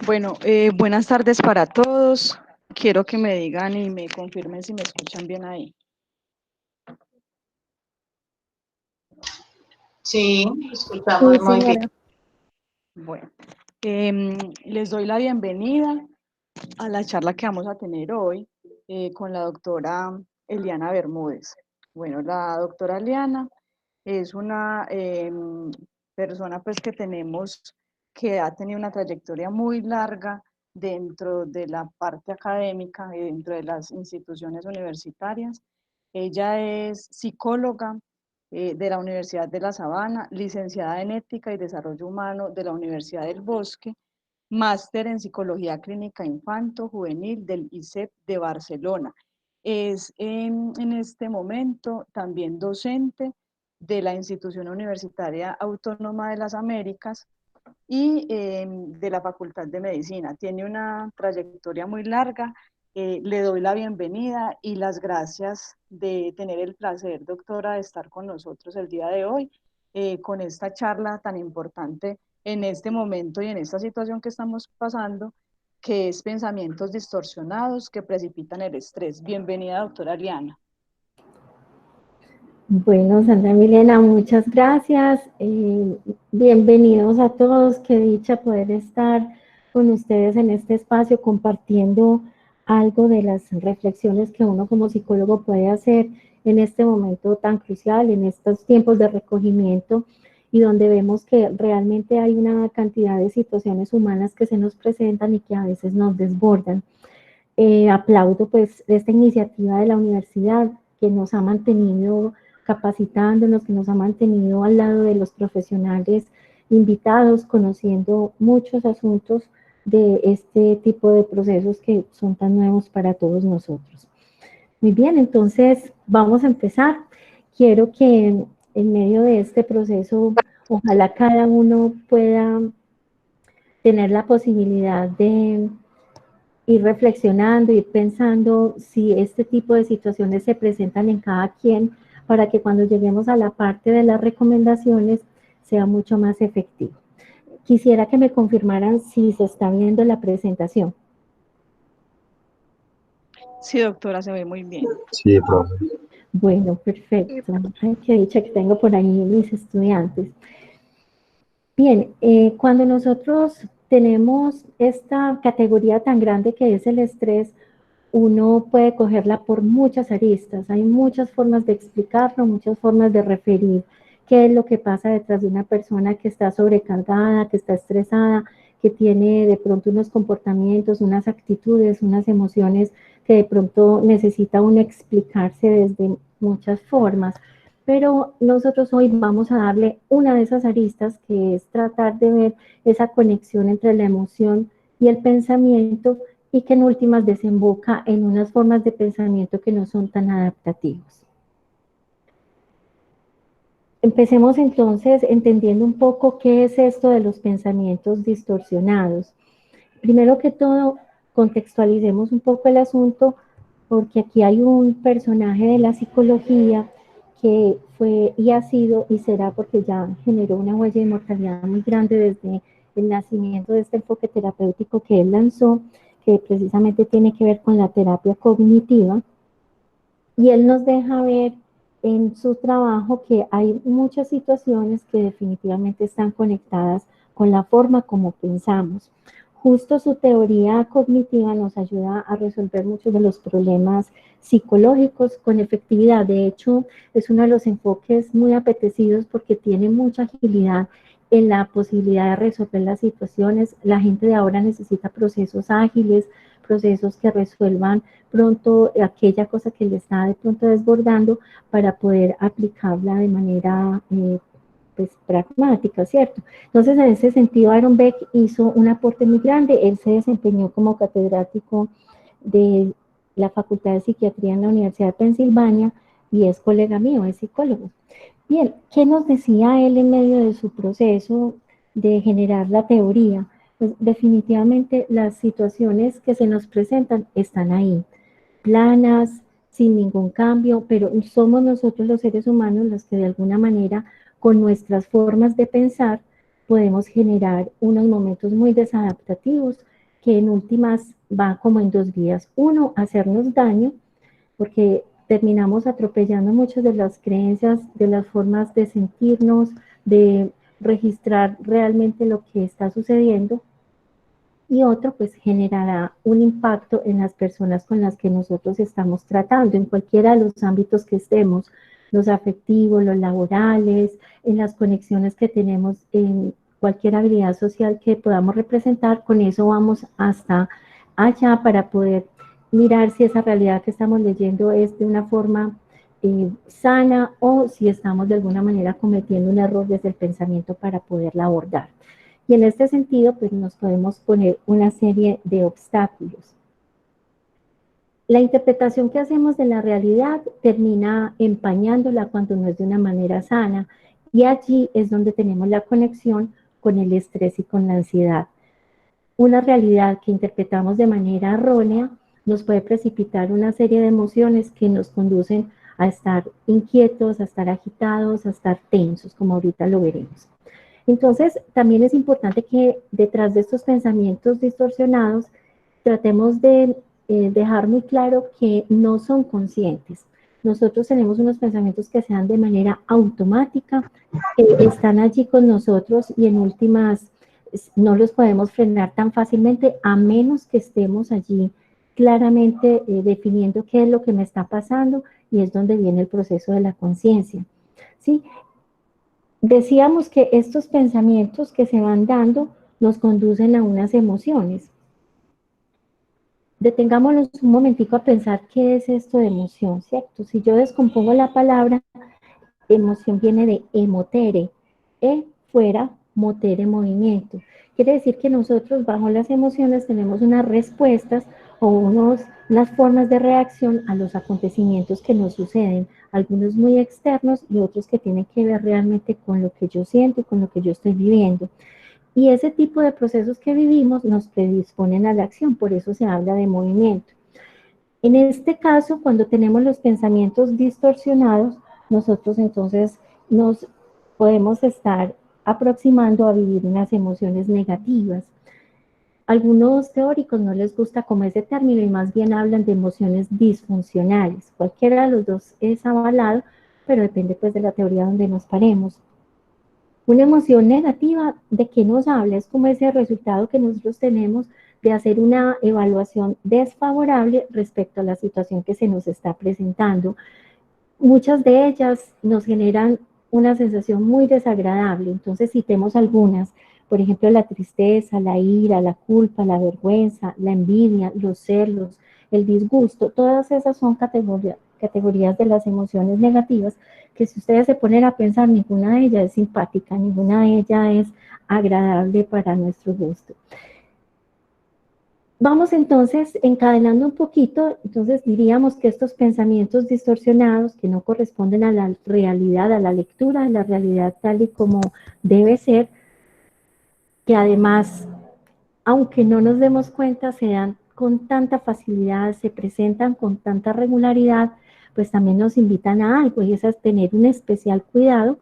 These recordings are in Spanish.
Bueno, buenas tardes para todos. Quiero que me digan y me confirmen si me escuchan bien ahí. Sí, Sí, escuchamos muy bien. señora. Bueno, les doy la bienvenida a la charla que vamos a tener hoy con la doctora Eliana Bermúdez. Bueno, la doctora Eliana es una persona pues que tenemos que ha tenido una trayectoria muy larga dentro de la parte académica y dentro de las instituciones universitarias. Ella es psicóloga de la Universidad de La Sabana, licenciada en Ética y Desarrollo Humano de la Universidad del Bosque, máster en Psicología Clínica Infanto Juvenil del ISEP de Barcelona. Es en este momento también docente de la Institución Universitaria Autónoma de las Américas y de la Facultad de Medicina. Tiene una trayectoria muy larga. Le doy la bienvenida y las gracias de tener el placer, doctora, de estar con nosotros el día de hoy con esta charla tan importante en este momento y en esta situación que estamos pasando, que es pensamientos distorsionados que precipitan el estrés. Bienvenida, doctora Liana. Bueno, Sandra Milena, muchas gracias. Bienvenidos a todos. Qué dicha poder estar con ustedes en este espacio compartiendo algo de las reflexiones que uno como psicólogo puede hacer en este momento tan crucial, en estos tiempos de recogimiento y donde vemos que realmente hay una cantidad de situaciones humanas que se nos presentan y que a veces nos desbordan. Aplaudo pues esta iniciativa de la universidad que nos ha mantenido capacitándonos, que nos ha mantenido al lado de los profesionales invitados, conociendo muchos asuntos de este tipo de procesos que son tan nuevos para todos nosotros. Muy bien, entonces vamos a empezar. Quiero que en medio de este proceso, ojalá cada uno pueda tener la posibilidad de ir reflexionando, ir pensando si este tipo de situaciones se presentan en cada quien para que cuando lleguemos a la parte de las recomendaciones sea mucho más efectivo. Quisiera que me confirmaran si se está viendo la presentación. Sí, doctora, se ve muy bien. Sí, profe. Bueno, perfecto. Ay, qué dicha que tengo por ahí mis estudiantes. Bien, cuando nosotros tenemos esta categoría tan grande que es el estrés, uno puede cogerla por muchas aristas. Hay muchas formas de explicarlo, muchas formas de referir qué es lo que pasa detrás de una persona que está sobrecargada, que está estresada, que tiene de pronto unos comportamientos, unas actitudes, unas emociones que de pronto necesita uno explicarse desde muchas formas. Pero nosotros hoy vamos a darle una de esas aristas que es tratar de ver esa conexión entre la emoción y el pensamiento y que en últimas desemboca en unas formas de pensamiento que no son tan adaptativos. Empecemos entonces entendiendo un poco qué es esto de los pensamientos distorsionados. Primero que todo, contextualicemos un poco el asunto porque aquí hay un personaje de la psicología que fue y ha sido y será porque ya generó una huella de mortalidad muy grande desde el nacimiento de este enfoque terapéutico que él lanzó, que precisamente tiene que ver con la terapia cognitiva. Y él nos deja ver en su trabajo que hay muchas situaciones que definitivamente están conectadas con la forma como pensamos. Justo su teoría cognitiva nos ayuda a resolver muchos de los problemas psicológicos con efectividad. De hecho, es uno de los enfoques muy apetecidos porque tiene mucha agilidad en la posibilidad de resolver las situaciones. La gente de ahora necesita procesos ágiles, procesos que resuelvan pronto aquella cosa que le está de pronto desbordando para poder aplicarla de manera pues, pragmática, ¿cierto? Entonces, en ese sentido, Aaron Beck hizo un aporte muy grande. Él se desempeñó como catedrático de la Facultad de Psiquiatría en la Universidad de Pensilvania y es colega mío, es psicólogo. Bien, ¿qué nos decía él en medio de su proceso de generar la teoría? Pues definitivamente las situaciones que se nos presentan están ahí, planas, sin ningún cambio, pero somos nosotros los seres humanos los que de alguna manera, con nuestras formas de pensar, podemos generar unos momentos muy desadaptativos que en últimas va como en dos vías. Uno, hacernos daño, porque terminamos atropellando muchas de las creencias, de las formas de sentirnos, de registrar realmente lo que está sucediendo, y otro pues generará un impacto en las personas con las que nosotros estamos tratando, en cualquiera de los ámbitos que estemos, los afectivos, los laborales, en las conexiones que tenemos en cualquier habilidad social que podamos representar, con eso vamos hasta allá para poder mirar si esa realidad que estamos leyendo es de una forma sana o si estamos de alguna manera cometiendo un error desde el pensamiento para poderla abordar. Y en este sentido, pues nos podemos poner una serie de obstáculos. La interpretación que hacemos de la realidad termina empañándola cuando no es de una manera sana, y allí es donde tenemos la conexión con el estrés y con la ansiedad. Una realidad que interpretamos de manera errónea nos puede precipitar una serie de emociones que nos conducen a estar inquietos, a estar agitados, a estar tensos, como ahorita lo veremos. Entonces, también es importante que detrás de estos pensamientos distorsionados tratemos de dejar muy claro que no son conscientes. Nosotros tenemos unos pensamientos que se dan de manera automática, están allí con nosotros y en últimas no los podemos frenar tan fácilmente a menos que estemos allí claramente definiendo qué es lo que me está pasando, y es donde viene el proceso de la conciencia. ¿Sí? Decíamos que estos pensamientos que se van dando nos conducen a unas emociones. Detengámonos un momentico a pensar qué es esto de emoción, ¿cierto? Si yo descompongo la palabra, emoción viene de emotere, fuera, motere, movimiento. Quiere decir que nosotros bajo las emociones tenemos unas respuestas o unas formas de reacción a los acontecimientos que nos suceden, algunos muy externos y otros que tienen que ver realmente con lo que yo siento y con lo que yo estoy viviendo. Y ese tipo de procesos que vivimos nos predisponen a la acción, por eso se habla de movimiento. En este caso, cuando tenemos los pensamientos distorsionados, nosotros entonces nos podemos estar aproximando a vivir unas emociones negativas. Algunos teóricos no les gusta como ese término y más bien hablan de emociones disfuncionales. Cualquiera de los dos es avalado, pero depende pues de la teoría donde nos paremos. Una emoción negativa, ¿de qué nos habla? Es como ese resultado que nosotros tenemos de hacer una evaluación desfavorable respecto a la situación que se nos está presentando. Muchas de ellas nos generan una sensación muy desagradable, entonces citemos algunas, por ejemplo, la tristeza, la ira, la culpa, la vergüenza, la envidia, los celos, el disgusto, todas esas son categorías de las emociones negativas que si ustedes se ponen a pensar, ninguna de ellas es simpática, ninguna de ellas es agradable para nuestro gusto. Vamos entonces encadenando un poquito, entonces diríamos que estos pensamientos distorsionados que no corresponden a la realidad, a la lectura de la realidad tal y como debe ser, que además, aunque no nos demos cuenta, se dan con tanta facilidad, se presentan con tanta regularidad, pues también nos invitan a algo, y es a tener un especial cuidado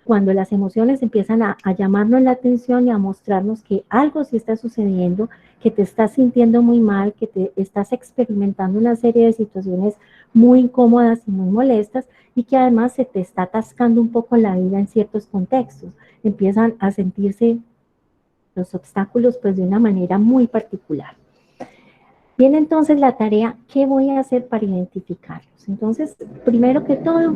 cuando las emociones empiezan a llamarnos la atención y a mostrarnos que algo sí está sucediendo, que te estás sintiendo muy mal, que te estás experimentando una serie de situaciones muy incómodas y muy molestas, y que además se te está atascando un poco la vida en ciertos contextos. Empiezan a sentirse los obstáculos pues de una manera muy particular. Viene entonces la tarea, ¿qué voy a hacer para identificarlos? Entonces, primero que todo,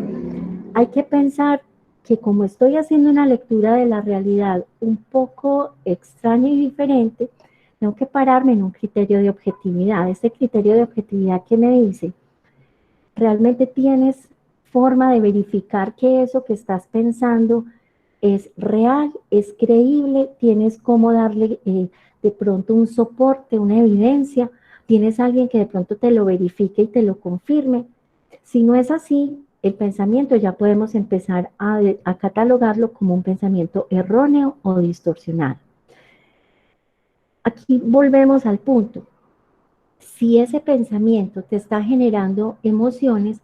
hay que pensar que como estoy haciendo una lectura de la realidad un poco extraña y diferente, tengo que pararme en un criterio de objetividad. Este criterio de objetividad que me dice, ¿realmente tienes forma de verificar que eso que estás pensando es real, es creíble? ¿Tienes cómo darle de pronto un soporte, una evidencia? ¿Tienes alguien que de pronto te lo verifique y te lo confirme? Si no es así, el pensamiento ya podemos empezar a catalogarlo como un pensamiento erróneo o distorsionado. Aquí volvemos al punto. Si ese pensamiento te está generando emociones,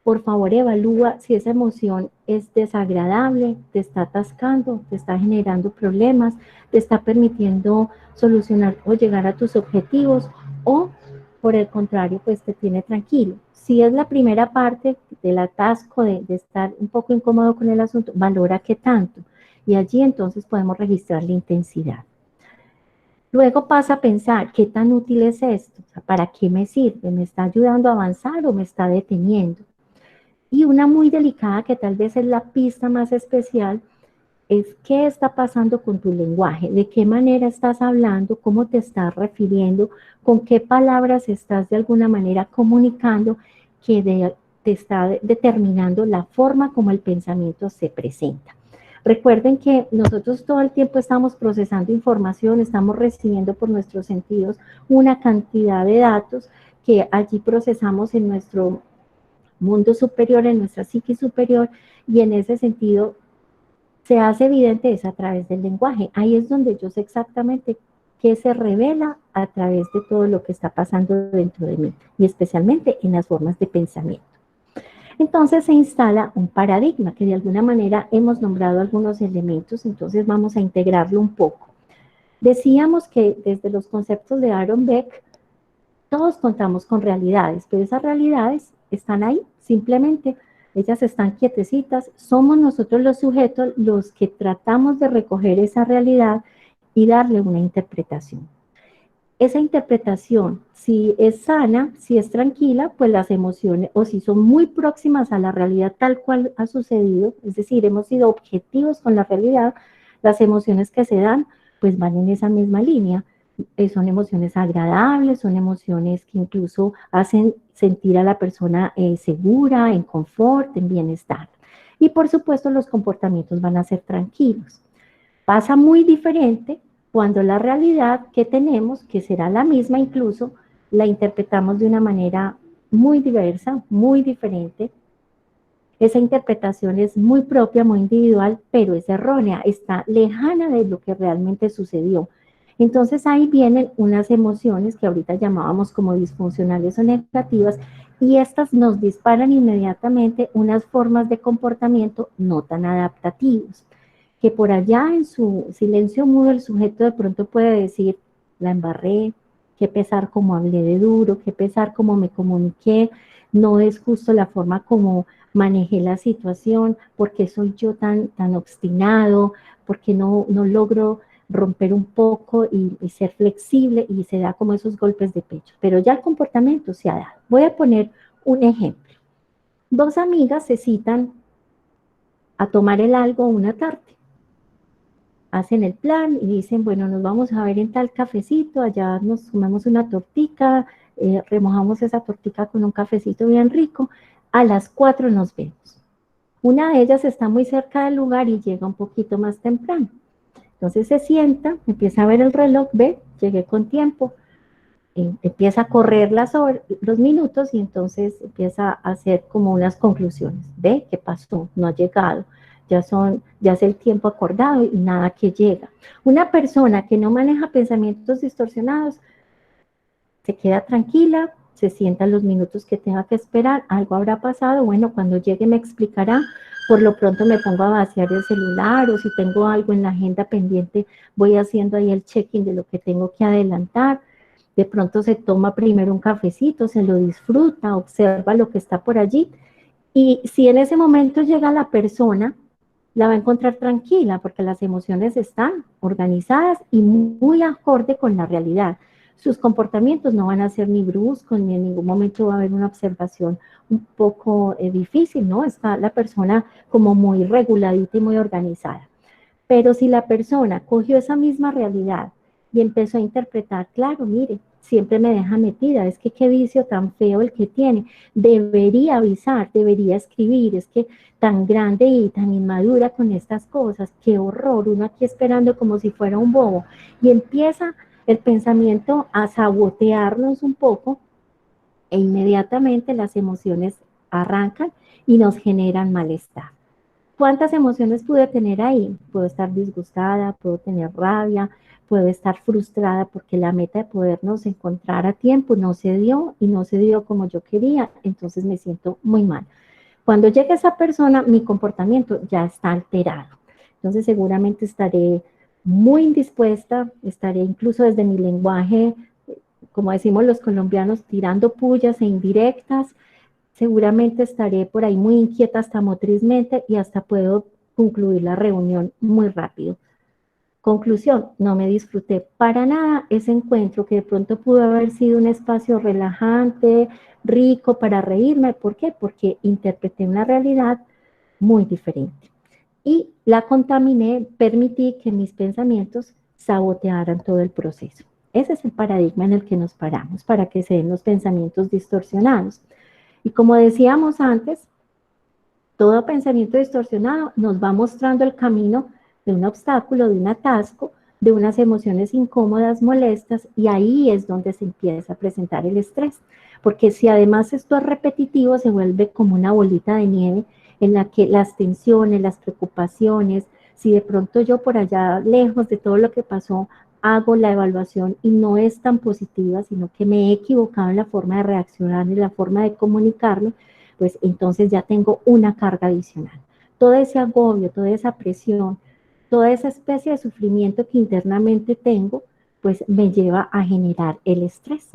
por favor evalúa si esa emoción es desagradable, te está atascando, te está generando problemas, te está permitiendo solucionar o llegar a tus objetivos o por el contrario, pues te tiene tranquilo. Si es la primera parte del atasco, de estar un poco incómodo con el asunto, valora qué tanto. Y allí entonces podemos registrar la intensidad. Luego pasa a pensar, ¿qué tan útil es esto? O sea, ¿para qué me sirve? ¿Me está ayudando a avanzar o me está deteniendo? Y una muy delicada, que tal vez es la pista más especial, es qué está pasando con tu lenguaje, de qué manera estás hablando, cómo te estás refiriendo, con qué palabras estás de alguna manera comunicando que te está determinando la forma como el pensamiento se presenta. Recuerden que nosotros todo el tiempo estamos procesando información, estamos recibiendo por nuestros sentidos una cantidad de datos que allí procesamos en nuestro mundo superior, en nuestra psique superior, y en ese sentido se hace evidente es a través del lenguaje. Ahí es donde yo sé exactamente qué se revela a través de todo lo que está pasando dentro de mí, y especialmente en las formas de pensamiento. Entonces se instala un paradigma que de alguna manera hemos nombrado algunos elementos, entonces vamos a integrarlo un poco. Decíamos que desde los conceptos de Aaron Beck, todos contamos con realidades, pero esas realidades están ahí, simplemente ellas están quietecitas, somos nosotros los sujetos los que tratamos de recoger esa realidad y darle una interpretación. Esa interpretación, si es sana, si es tranquila, pues las emociones, o si son muy próximas a la realidad tal cual ha sucedido, es decir, hemos sido objetivos con la realidad, las emociones que se dan, pues van en esa misma línea. Son emociones agradables, son emociones que incluso hacen sentir a la persona segura, en confort, en bienestar. Y por supuesto los comportamientos van a ser tranquilos. Pasa muy diferente cuando la realidad que tenemos, que será la misma incluso, la interpretamos de una manera muy diversa, muy diferente. Esa interpretación es muy propia, muy individual, pero es errónea, está lejana de lo que realmente sucedió. Entonces ahí vienen unas emociones que ahorita llamábamos como disfuncionales o negativas, y estas nos disparan inmediatamente unas formas de comportamiento no tan adaptativos, que por allá en su silencio mudo el sujeto de pronto puede decir, la embarré, qué pesar como hablé de duro, qué pesar como me comuniqué, no es justo la forma como manejé la situación, porque soy yo tan obstinado, porque no logro romper un poco y ser flexible, y se da como esos golpes de pecho. Pero ya el comportamiento se ha dado. Voy a poner un ejemplo. Dos amigas se citan a tomar el algo una tarde. Hacen el plan y dicen, bueno, nos vamos a ver en tal cafecito, allá nos comemos una tortica, remojamos esa tortica con un cafecito bien rico, a las 4 nos vemos. Una de ellas está muy cerca del lugar y llega un poquito más temprano. Entonces se sienta, empieza a ver el reloj, ve, llegué con tiempo, empieza a correr los minutos y entonces empieza a hacer como unas conclusiones. Ve, ¿qué pasó? No ha llegado. Ya es el tiempo acordado y nada que llega. Una persona que no maneja pensamientos distorsionados se queda tranquila, se sienta los minutos que tenga que esperar, algo habrá pasado, bueno, cuando llegue me explicará, por lo pronto me pongo a vaciar el celular, o si tengo algo en la agenda pendiente, voy haciendo ahí el check-in de lo que tengo que adelantar. De pronto se toma primero un cafecito, se lo disfruta, observa lo que está por allí, y si en ese momento llega la persona, la va a encontrar tranquila porque las emociones están organizadas y muy acorde con la realidad. Sus comportamientos no van a ser ni bruscos, ni en ningún momento va a haber una observación un poco difícil, ¿no? Está la persona como muy reguladita y muy organizada. Pero si la persona cogió esa misma realidad y empezó a interpretar, claro, mire, siempre me deja metida, es que qué vicio tan feo el que tiene, debería avisar, debería escribir, es que tan grande y tan inmadura con estas cosas, qué horror, uno aquí esperando como si fuera un bobo, y empieza el pensamiento a sabotearnos un poco, e inmediatamente las emociones arrancan y nos generan malestar. ¿Cuántas emociones pude tener ahí? Puedo estar disgustada, puedo tener rabia, puedo estar frustrada porque la meta de podernos encontrar a tiempo no se dio y no se dio como yo quería, entonces me siento muy mal. Cuando llegue esa persona, mi comportamiento ya está alterado. Entonces seguramente estaré muy indispuesta, estaré incluso desde mi lenguaje, como decimos los colombianos, tirando pullas e indirectas. Seguramente estaré por ahí muy inquieta hasta motrizmente y hasta puedo concluir la reunión muy rápido. Conclusión, no me disfruté para nada ese encuentro que de pronto pudo haber sido un espacio relajante, rico para reírme. ¿Por qué? Porque interpreté una realidad muy diferente. Y la contaminé, permití que mis pensamientos sabotearan todo el proceso. Ese es el paradigma en el que nos paramos para que se den los pensamientos distorsionados. Y como decíamos antes, todo pensamiento distorsionado nos va mostrando el camino de un obstáculo, de un atasco, de unas emociones incómodas, molestas, y ahí es donde se empieza a presentar el estrés. Porque si además esto es repetitivo, se vuelve como una bolita de nieve en la que las tensiones, las preocupaciones, si de pronto yo por allá lejos de todo lo que pasó, hago la evaluación y no es tan positiva, sino que me he equivocado en la forma de reaccionar, en la forma de comunicarlo, pues entonces ya tengo una carga adicional. Todo ese agobio, toda esa presión, toda esa especie de sufrimiento que internamente tengo, pues me lleva a generar el estrés.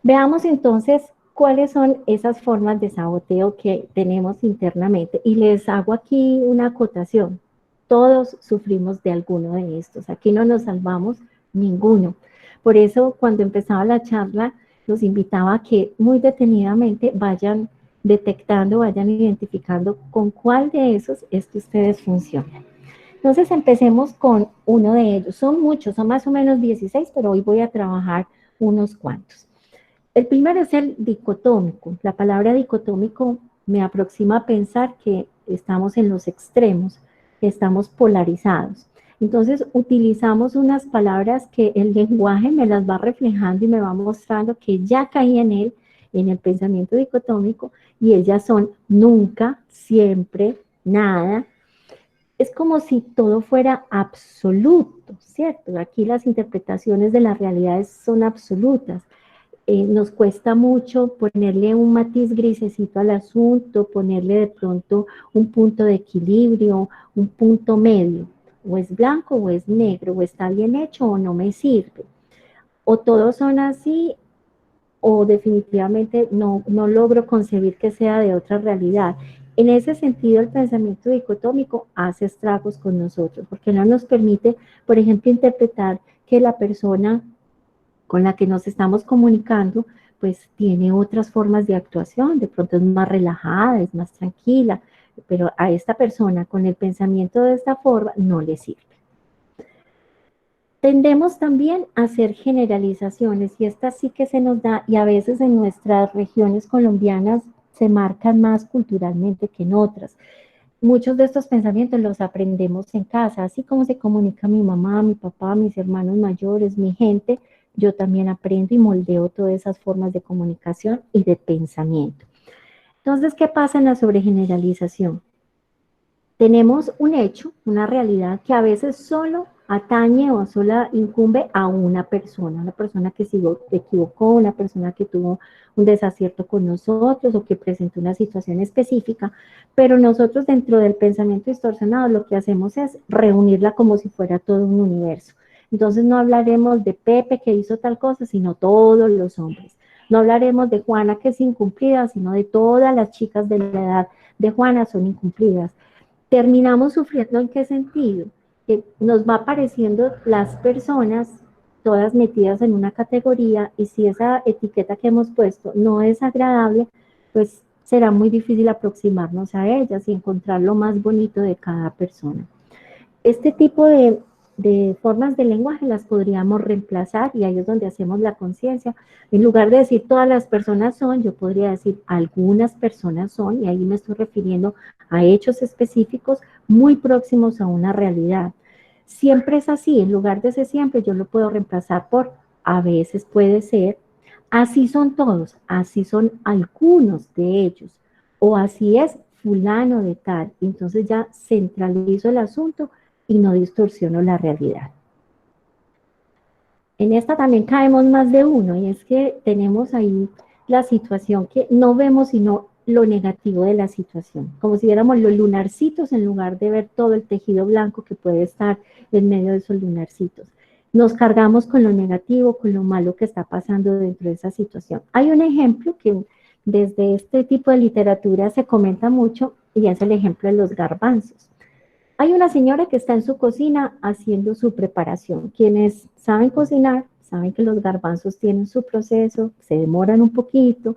Veamos entonces cuáles son esas formas de saboteo que tenemos internamente. Y les hago aquí una acotación. Todos sufrimos de alguno de estos. Aquí no nos salvamos ninguno. Por eso, cuando empezaba la charla, los invitaba a que muy detenidamente vayan detectando, vayan identificando con cuál de esos es que ustedes funcionan. Entonces, empecemos con uno de ellos. Son muchos, son más o menos 16, pero hoy voy a trabajar unos cuantos. El primero es el dicotómico. La palabra dicotómico me aproxima a pensar que estamos en los extremos, que estamos polarizados. Entonces utilizamos unas palabras que el lenguaje me las va reflejando y me va mostrando que ya caí en él, en el pensamiento dicotómico, y ellas son nunca, siempre, nada. Es como si todo fuera absoluto, ¿cierto? Aquí las interpretaciones de las realidades son absolutas. Nos cuesta mucho ponerle un matiz grisecito al asunto, ponerle de pronto un punto de equilibrio, un punto medio. O es blanco o es negro, o está bien hecho o no me sirve. O todos son así o definitivamente no logro concebir que sea de otra realidad. En ese sentido, el pensamiento dicotómico hace estragos con nosotros, porque no nos permite, por ejemplo, interpretar que la persona con la que nos estamos comunicando, pues tiene otras formas de actuación, de pronto es más relajada, es más tranquila, pero a esta persona con el pensamiento de esta forma no le sirve. Tendemos también a hacer generalizaciones y estas sí que se nos da y a veces en nuestras regiones colombianas se marcan más culturalmente que en otras. Muchos de estos pensamientos los aprendemos en casa, así como se comunica mi mamá, mi papá, mis hermanos mayores, mi gente, yo también aprendo y moldeo todas esas formas de comunicación y de pensamiento. Entonces, ¿qué pasa en la sobregeneralización? Tenemos un hecho, una realidad que a veces solo atañe o solo incumbe a una persona que se equivocó, una persona que tuvo un desacierto con nosotros o que presentó una situación específica, pero nosotros dentro del pensamiento distorsionado lo que hacemos es reunirla como si fuera todo un universo. Entonces no hablaremos de Pepe que hizo tal cosa, sino todos los hombres. No hablaremos de Juana que es incumplida, sino de todas las chicas de la edad de Juana son incumplidas. Terminamos sufriendo ¿en qué sentido? Que nos va apareciendo las personas todas metidas en una categoría y si esa etiqueta que hemos puesto no es agradable, pues será muy difícil aproximarnos a ellas y encontrar lo más bonito de cada persona. Este tipo de formas de lenguaje las podríamos reemplazar y ahí es donde hacemos la conciencia. En lugar de decir todas las personas son, yo podría decir algunas personas son y ahí me estoy refiriendo a hechos específicos muy próximos a una realidad. Siempre es así, en lugar de ser siempre yo lo puedo reemplazar por a veces puede ser, así son todos, así son algunos de ellos o así es fulano de tal. Entonces ya centralizo el asunto y no distorsiono la realidad. En esta también caemos más de uno y es que tenemos ahí la situación que no vemos sino lo negativo de la situación, como si viéramos los lunarcitos en lugar de ver todo el tejido blanco que puede estar en medio de esos lunarcitos. Nos cargamos con lo negativo, con lo malo que está pasando dentro de esa situación. Hay un ejemplo que desde este tipo de literatura se comenta mucho y es el ejemplo de los garbanzos. Hay una señora que está en su cocina haciendo su preparación. Quienes saben cocinar saben que los garbanzos tienen su proceso, se demoran un poquito,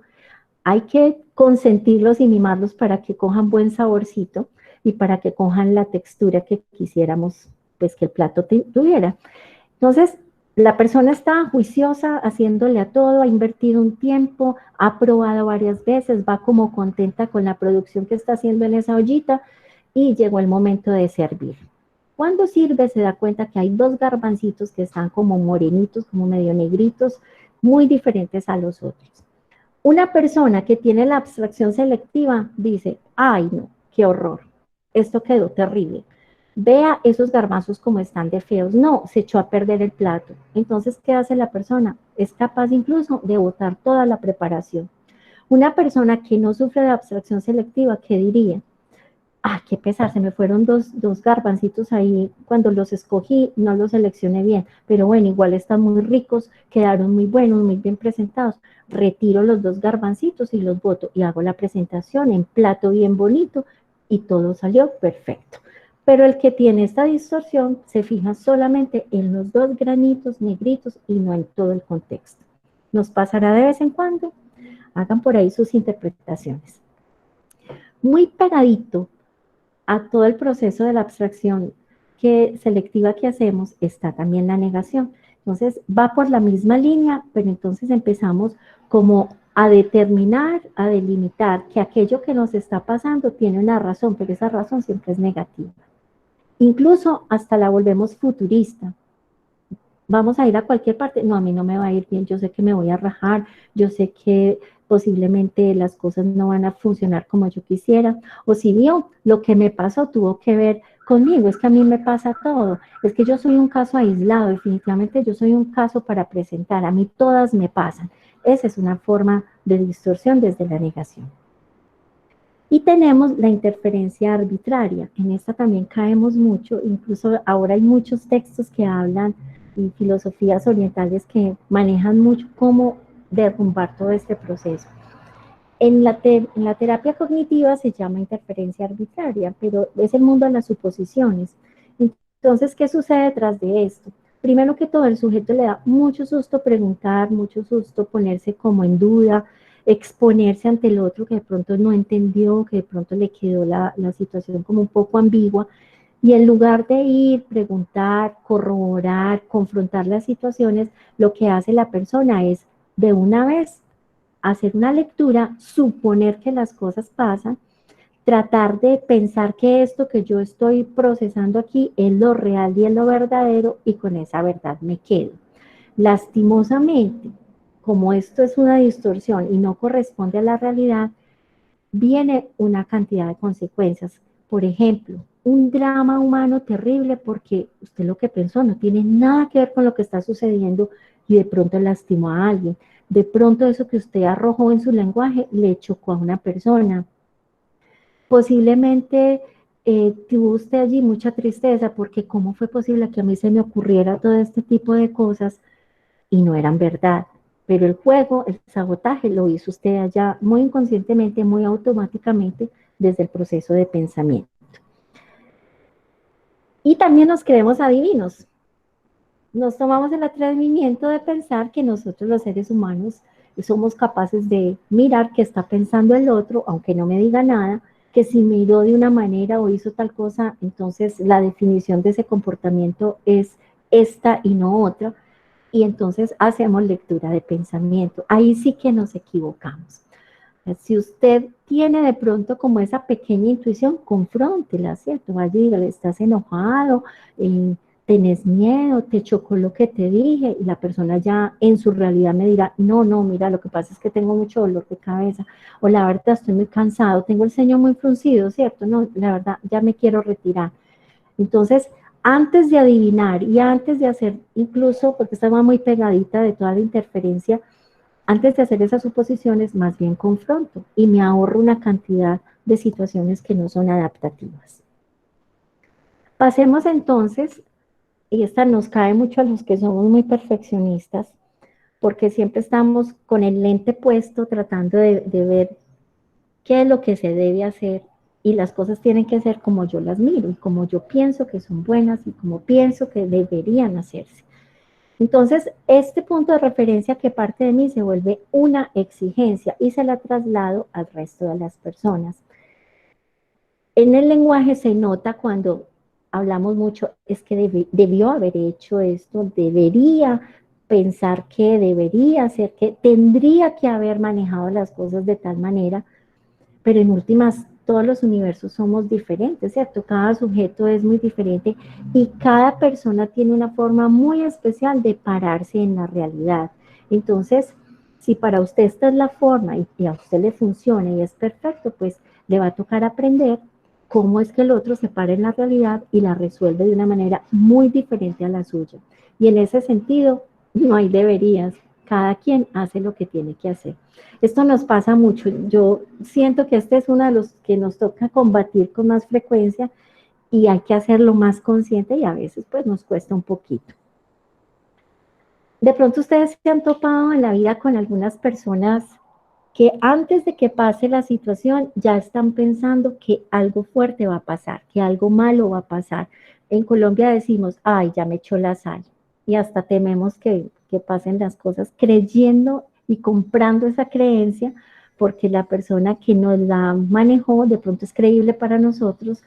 hay que consentirlos y mimarlos para que cojan buen saborcito y para que cojan la textura que quisiéramos pues que el plato tuviera. Entonces, la persona está juiciosa, haciéndole a todo, ha invertido un tiempo, ha probado varias veces, va como contenta con la producción que está haciendo en esa ollita y llegó el momento de servir. Cuando sirve se da cuenta que hay dos garbancitos que están como morenitos, como medio negritos, muy diferentes a los otros. Una persona que tiene la abstracción selectiva dice, ay no, qué horror, esto quedó terrible. Vea esos garbanzos como están de feos. No, se echó a perder el plato. Entonces, ¿qué hace la persona? Es capaz incluso de botar toda la preparación. Una persona que no sufre de abstracción selectiva, ¿qué diría? Ah, qué pesar, se me fueron dos garbancitos ahí cuando los escogí, no los seleccioné bien, pero bueno, igual están muy ricos, quedaron muy buenos, muy bien presentados. Retiro los dos garbancitos y los boto y hago la presentación en plato bien bonito y todo salió perfecto. Pero el que tiene esta distorsión se fija solamente en los dos granitos negritos y no en todo el contexto. Nos pasará de vez en cuando, hagan por ahí sus interpretaciones. Muy pegadito a todo el proceso de la abstracción selectiva que hacemos está también la negación. Entonces va por la misma línea, pero entonces empezamos como a determinar, a delimitar que aquello que nos está pasando tiene una razón, pero esa razón siempre es negativa. Incluso hasta la volvemos futurista. Vamos a ir a cualquier parte, no, a mí no me va a ir bien, yo sé que me voy a rajar, yo sé que posiblemente las cosas no van a funcionar como yo quisiera, o si vio, lo que me pasó tuvo que ver conmigo, es que a mí me pasa todo, es que yo soy un caso aislado, definitivamente yo soy un caso para presentar, a mí todas me pasan. Esa es una forma de distorsión desde la negación. Y tenemos la interferencia arbitraria, en esta también caemos mucho, incluso ahora hay muchos textos que hablan y filosofías orientales que manejan mucho cómo derrumbar todo este proceso. En la terapia cognitiva se llama interferencia arbitraria, pero es el mundo de las suposiciones. Entonces, ¿qué sucede detrás de esto? Primero que todo, el sujeto le da mucho susto preguntar, mucho susto ponerse como en duda, exponerse ante el otro que de pronto no entendió, que de pronto le quedó la situación como un poco ambigua, y en lugar de ir, preguntar, corroborar, confrontar las situaciones, lo que hace la persona es de una vez hacer una lectura, suponer que las cosas pasan, tratar de pensar que esto que yo estoy procesando aquí es lo real y es lo verdadero y con esa verdad me quedo. Lastimosamente, como esto es una distorsión y no corresponde a la realidad, viene una cantidad de consecuencias. Por ejemplo, un drama humano terrible porque usted lo que pensó no tiene nada que ver con lo que está sucediendo y de pronto lastimó a alguien. De pronto eso que usted arrojó en su lenguaje le chocó a una persona. Posiblemente tuvo usted allí mucha tristeza porque cómo fue posible que a mí se me ocurriera todo este tipo de cosas y no eran verdad. Pero el juego, el sabotaje, lo hizo usted allá muy inconscientemente, muy automáticamente desde el proceso de pensamiento. Y también nos creemos adivinos. Nos tomamos el atrevimiento de pensar que nosotros los seres humanos somos capaces de mirar qué está pensando el otro, aunque no me diga nada, que si miró de una manera o hizo tal cosa, entonces la definición de ese comportamiento es esta y no otra, y entonces hacemos lectura de pensamiento. Ahí sí que nos equivocamos. Si usted tiene de pronto como esa pequeña intuición, confróntela, ¿cierto? Vaya y dígale, estás enojado, tenés miedo, te chocó lo que te dije, y la persona ya en su realidad me dirá, no, no, mira, lo que pasa es que tengo mucho dolor de cabeza, o la verdad estoy muy cansado, tengo el ceño muy fruncido, ¿cierto? No, la verdad ya me quiero retirar. Entonces, antes de adivinar y antes de hacer, incluso, porque estaba muy pegadita de toda la interferencia, Antes de hacer esas suposiciones, más bien confronto y me ahorro una cantidad de situaciones que no son adaptativas. Pasemos entonces, y esta nos cae mucho a los que somos muy perfeccionistas, porque siempre estamos con el lente puesto tratando de ver qué es lo que se debe hacer y las cosas tienen que ser como yo las miro y como yo pienso que son buenas y como pienso que deberían hacerse. Entonces, este punto de referencia que parte de mí se vuelve una exigencia y se la traslado al resto de las personas. En el lenguaje se nota cuando hablamos mucho, es que debió haber hecho esto, debería pensar que, debería hacer que, tendría que haber manejado las cosas de tal manera, pero en últimas todos los universos somos diferentes, ¿cierto? Cada sujeto es muy diferente y cada persona tiene una forma muy especial de pararse en la realidad. Entonces, si para usted esta es la forma y a usted le funciona y es perfecto, pues le va a tocar aprender cómo es que el otro se para en la realidad y la resuelve de una manera muy diferente a la suya. Y en ese sentido, no hay deberías, cada quien hace lo que tiene que hacer. Esto nos pasa mucho. Yo siento que este es uno de los que nos toca combatir con más frecuencia y hay que hacerlo más consciente y a veces pues nos cuesta un poquito. De pronto ustedes se han topado en la vida con algunas personas que antes de que pase la situación ya están pensando que algo fuerte va a pasar, que algo malo va a pasar. En Colombia decimos, ay, ya me echó la sal. Y hasta tememos que pasen las cosas creyendo y comprando esa creencia porque la persona que nos la manejó de pronto es creíble para nosotros,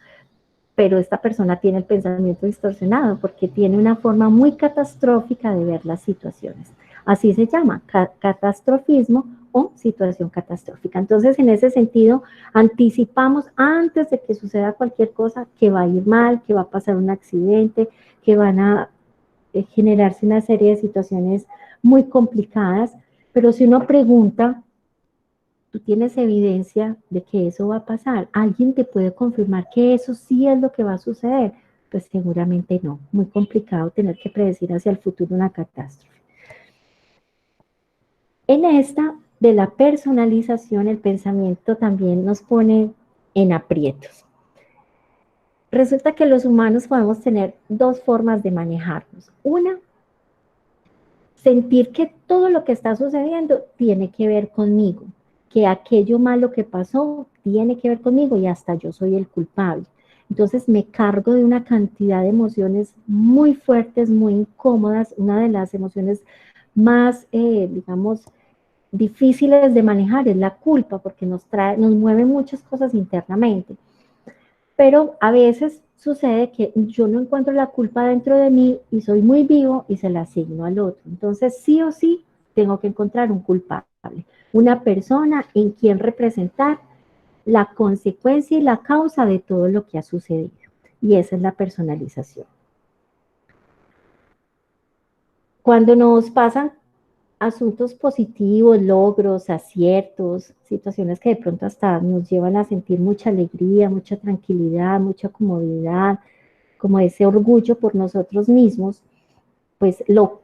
pero esta persona tiene el pensamiento distorsionado porque tiene una forma muy catastrófica de ver las situaciones. Así se llama, catastrofismo o situación catastrófica. Entonces, en ese sentido, anticipamos antes de que suceda cualquier cosa que va a ir mal, que va a pasar un accidente, que van a generarse una serie de situaciones muy complicadas, pero si uno pregunta, tú tienes evidencia de que eso va a pasar. ¿Alguien te puede confirmar que eso sí es lo que va a suceder? Pues seguramente no. Muy complicado tener que predecir hacia el futuro una catástrofe. En esta de la personalización, el pensamiento también nos pone en aprietos. Resulta que los humanos podemos tener dos formas de manejarnos. Una, sentir que todo lo que está sucediendo tiene que ver conmigo, que aquello malo que pasó tiene que ver conmigo y hasta yo soy el culpable. Entonces me cargo de una cantidad de emociones muy fuertes, muy incómodas. Una de las emociones más, digamos, difíciles de manejar es la culpa, porque nos mueve muchas cosas internamente. Pero a veces sucede que yo no encuentro la culpa dentro de mí y soy muy vivo y se la asigno al otro. Entonces, sí o sí, tengo que encontrar un culpable, una persona en quien representar la consecuencia y la causa de todo lo que ha sucedido. Y esa es la personalización. Cuando nos pasan asuntos positivos, logros, aciertos, situaciones que de pronto hasta nos llevan a sentir mucha alegría, mucha tranquilidad, mucha comodidad, como ese orgullo por nosotros mismos, pues lo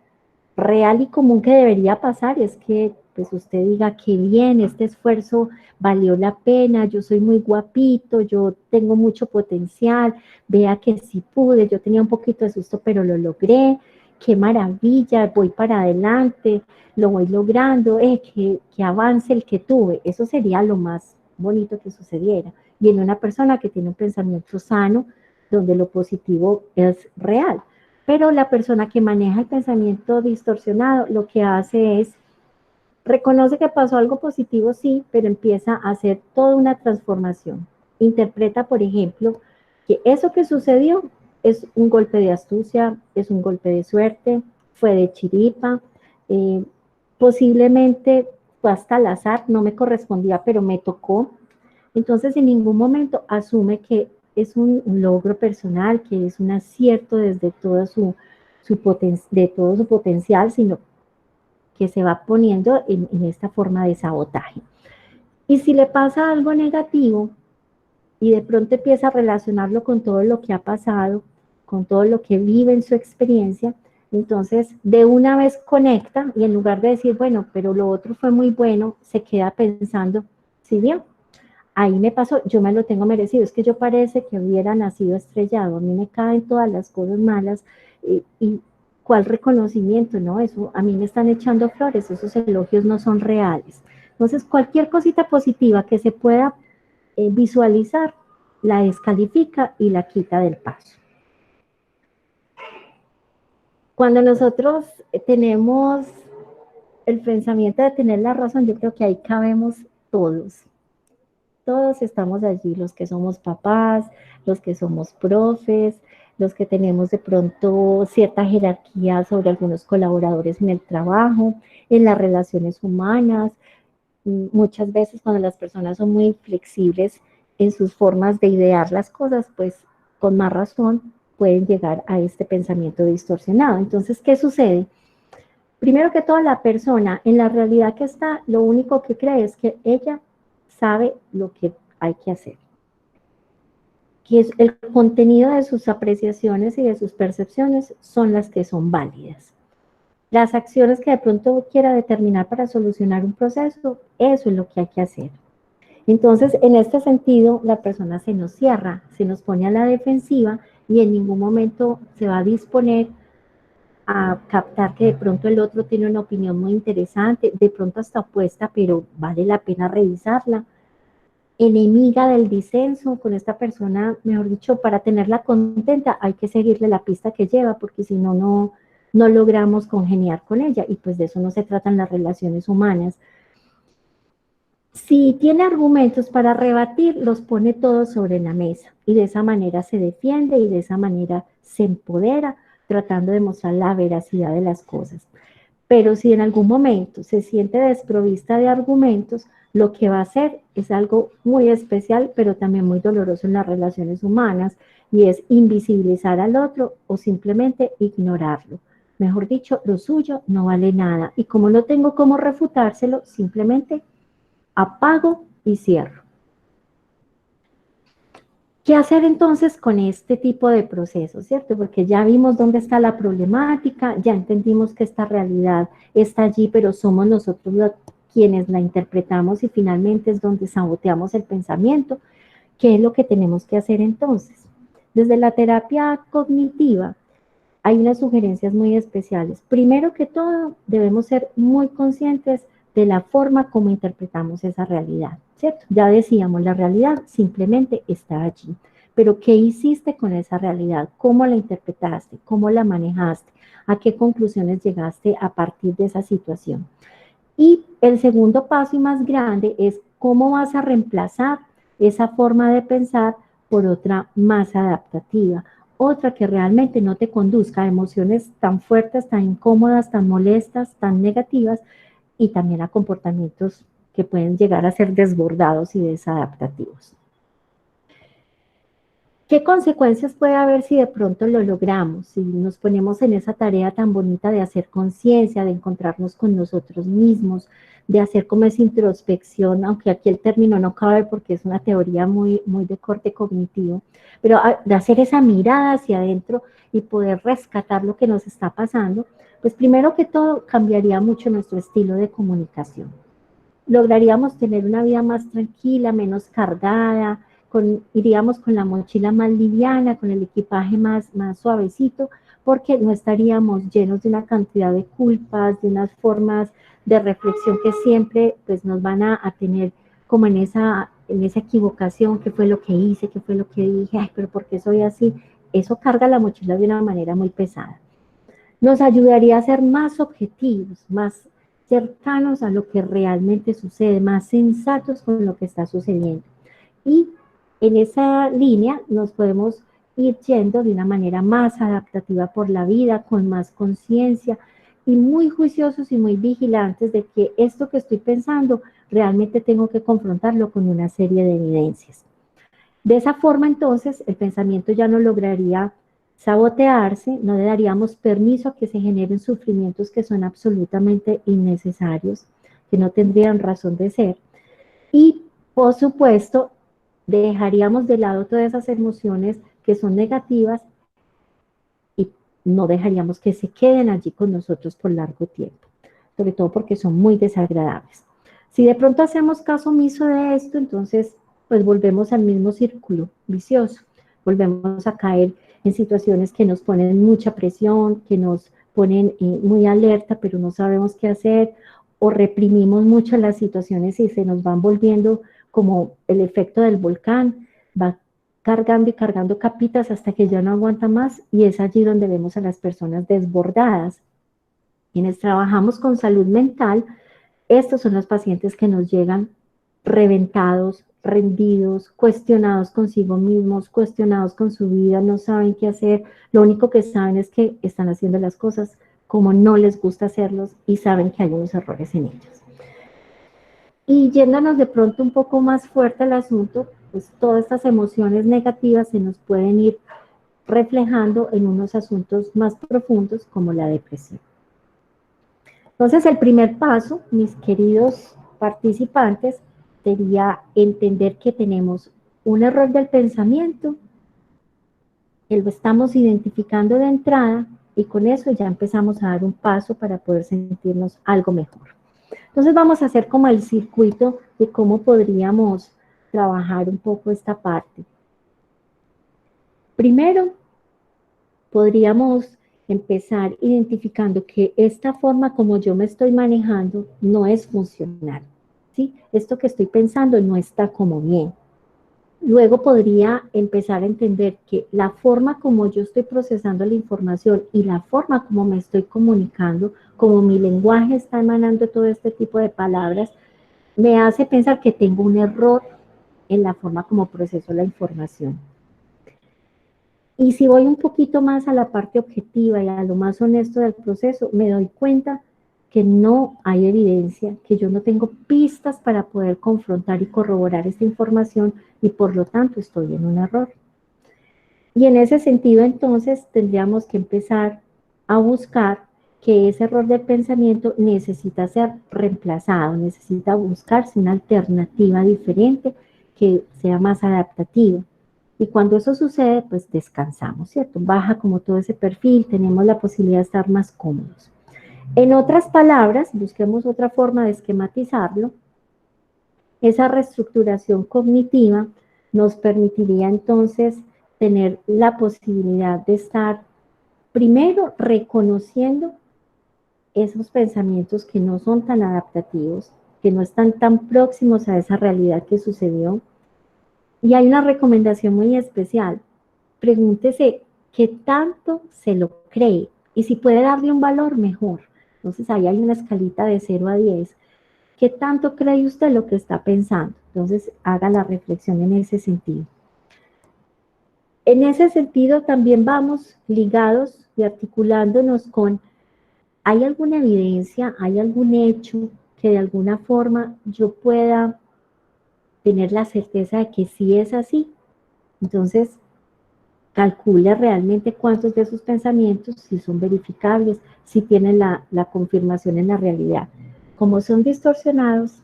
real y común que debería pasar es que pues usted diga que bien, este esfuerzo valió la pena, yo soy muy guapito, yo tengo mucho potencial, vea que sí pude, yo tenía un poquito de susto, pero lo logré, qué maravilla, voy para adelante, lo voy logrando, que avance el que tuve, eso sería lo más bonito que sucediera. Y en una persona que tiene un pensamiento sano, donde lo positivo es real. Pero la persona que maneja el pensamiento distorsionado lo que hace es, reconoce que pasó algo positivo, sí, pero empieza a hacer toda una transformación. Interpreta, por ejemplo, que eso que sucedió es un golpe de astucia, es un golpe de suerte, fue de chiripa, eh, posiblemente fue hasta al azar, no me correspondía, pero me tocó. Entonces, en ningún momento asume que es un logro personal, que es un acierto desde todo de todo su potencial, sino que se va poniendo en esta forma de sabotaje. Y si le pasa algo negativo y de pronto empieza a relacionarlo con todo lo que ha pasado, con todo lo que vive en su experiencia, Entonces, de una vez conecta y en lugar de decir, bueno, pero lo otro fue muy bueno, se queda pensando, ¿sí bien? Ahí me pasó, yo me lo tengo merecido, es que yo parece que hubiera nacido estrellado, a mí me caen todas las cosas malas y ¿cuál reconocimiento? No, eso a mí me están echando flores, esos elogios no son reales. Entonces, cualquier cosita positiva que se pueda visualizar, la descalifica y la quita del paso. Cuando nosotros tenemos el pensamiento de tener la razón, yo creo que ahí cabemos todos. Todos estamos allí, los que somos papás, los que somos profes, los que tenemos de pronto cierta jerarquía sobre algunos colaboradores en el trabajo, en las relaciones humanas. Muchas veces cuando las personas son muy flexibles en sus formas de idear las cosas, pues con más razón pueden llegar a este pensamiento distorsionado. Entonces, ¿qué sucede? Primero que todo, la persona en la realidad que está, lo único que cree es que ella sabe lo que hay que hacer. Que es el contenido de sus apreciaciones y de sus percepciones son las que son válidas. Las acciones que de pronto quiera determinar para solucionar un proceso, eso es lo que hay que hacer. Entonces, en este sentido, la persona se nos cierra, se nos pone a la defensiva y en ningún momento se va a disponer a captar que de pronto el otro tiene una opinión muy interesante, de pronto hasta opuesta, pero vale la pena revisarla. Enemiga del disenso con esta persona, mejor dicho, para tenerla contenta hay que seguirle la pista que lleva, porque si no, no logramos congeniar con ella y pues de eso no se tratan las relaciones humanas. Si tiene argumentos para rebatir, los pone todos sobre la mesa y de esa manera se defiende y de esa manera se empodera, tratando de mostrar la veracidad de las cosas. Pero si en algún momento se siente desprovista de argumentos, lo que va a hacer es algo muy especial, pero también muy doloroso en las relaciones humanas, y es invisibilizar al otro o simplemente ignorarlo. Mejor dicho, lo suyo no vale nada. Y como no tengo cómo refutárselo, simplemente apago y cierro. ¿Qué hacer entonces con este tipo de procesos, cierto? Porque ya vimos dónde está la problemática, ya entendimos que esta realidad está allí, pero somos nosotros quienes la interpretamos y finalmente es donde saboteamos el pensamiento. ¿Qué es lo que tenemos que hacer entonces? Desde la terapia cognitiva hay unas sugerencias muy especiales. Primero que todo, debemos ser muy conscientes de la forma como interpretamos esa realidad, ¿cierto? Ya decíamos, la realidad simplemente está allí. Pero ¿qué hiciste con esa realidad? ¿Cómo la interpretaste? ¿Cómo la manejaste? ¿A qué conclusiones llegaste a partir de esa situación? Y el segundo paso y más grande es cómo vas a reemplazar esa forma de pensar por otra más adaptativa, otra que realmente no te conduzca a emociones tan fuertes, tan incómodas, tan molestas, tan negativas y también a comportamientos que pueden llegar a ser desbordados y desadaptativos. ¿Qué consecuencias puede haber si de pronto lo logramos? Si nos ponemos en esa tarea tan bonita de hacer conciencia, de encontrarnos con nosotros mismos, de hacer como esa introspección, aunque aquí el término no cabe porque es una teoría muy, muy de corte cognitivo, pero de hacer esa mirada hacia adentro y poder rescatar lo que nos está pasando, pues primero que todo cambiaría mucho nuestro estilo de comunicación. Lograríamos tener una vida más tranquila, menos cargada, iríamos con la mochila más liviana, con el equipaje más suavecito, porque no estaríamos llenos de una cantidad de culpas, de unas formas de reflexión que siempre pues, nos van a tener como en esa equivocación, qué fue lo que hice, qué fue lo que dije, ay, pero ¿por qué soy así? Eso carga la mochila de una manera muy pesada. Nos ayudaría a ser más objetivos, más cercanos a lo que realmente sucede, más sensatos con lo que está sucediendo. Y en esa línea nos podemos ir yendo de una manera más adaptativa por la vida, con más conciencia y muy juiciosos y muy vigilantes de que esto que estoy pensando realmente tengo que confrontarlo con una serie de evidencias. De esa forma, entonces, el pensamiento ya no lograría sabotearse, no le daríamos permiso a que se generen sufrimientos que son absolutamente innecesarios, que no tendrían razón de ser. Y, por supuesto, dejaríamos de lado todas esas emociones que son negativas y no dejaríamos que se queden allí con nosotros por largo tiempo, sobre todo porque son muy desagradables. Si de pronto hacemos caso omiso de esto, entonces pues volvemos al mismo círculo vicioso, volvemos a caer en situaciones que nos ponen mucha presión, que nos ponen muy alerta, pero no sabemos qué hacer, o reprimimos mucho las situaciones y se nos van volviendo como el efecto del volcán, va cargando y cargando capitas hasta que ya no aguanta más, y es allí donde vemos a las personas desbordadas. Quienes trabajamos con salud mental, estos son los pacientes que nos llegan reventados, rendidos, cuestionados consigo mismos, cuestionados con su vida, no saben qué hacer, lo único que saben es que están haciendo las cosas como no les gusta hacerlos y saben que hay unos errores en ellos. Y yéndonos de pronto un poco más fuerte al asunto, pues todas estas emociones negativas se nos pueden ir reflejando en unos asuntos más profundos como la depresión. Entonces, el primer paso, mis queridos participantes, sería entender que tenemos un error del pensamiento, que lo estamos identificando de entrada y con eso ya empezamos a dar un paso para poder sentirnos algo mejor. Entonces vamos a hacer como el circuito de cómo podríamos trabajar un poco esta parte. Primero, podríamos empezar identificando que esta forma como yo me estoy manejando no es funcional, ¿sí? Esto que estoy pensando no está como bien. Luego podría empezar a entender que la forma como yo estoy procesando la información y la forma como me estoy comunicando, como mi lenguaje está emanando todo este tipo de palabras, me hace pensar que tengo un error en la forma como proceso la información. Y si voy un poquito más a la parte objetiva y a lo más honesto del proceso, me doy cuenta que no hay evidencia, que yo no tengo pistas para poder confrontar y corroborar esta información y por lo tanto estoy en un error. Y en ese sentido entonces tendríamos que empezar a buscar que ese error de pensamiento necesita ser reemplazado, necesita buscarse una alternativa diferente que sea más adaptativa. Y cuando eso sucede, pues descansamos, ¿cierto? Baja como todo ese perfil, tenemos la posibilidad de estar más cómodos. En otras palabras, busquemos otra forma de esquematizarlo. Esa reestructuración cognitiva nos permitiría entonces tener la posibilidad de estar primero reconociendo esos pensamientos que no son tan adaptativos, que no están tan próximos a esa realidad que sucedió. Y hay una recomendación muy especial. Pregúntese qué tanto se lo cree y si puede darle un valor, mejor. Entonces ahí hay una escalita de 0 a 10. ¿Qué tanto cree usted lo que está pensando? Entonces haga la reflexión en ese sentido. En ese sentido también vamos ligados y articulándonos con, ¿hay alguna evidencia, hay algún hecho que de alguna forma yo pueda tener la certeza de que sí es así? Entonces, calcule realmente cuántos de esos pensamientos si son verificables, si tienen la confirmación en la realidad. Como son distorsionados,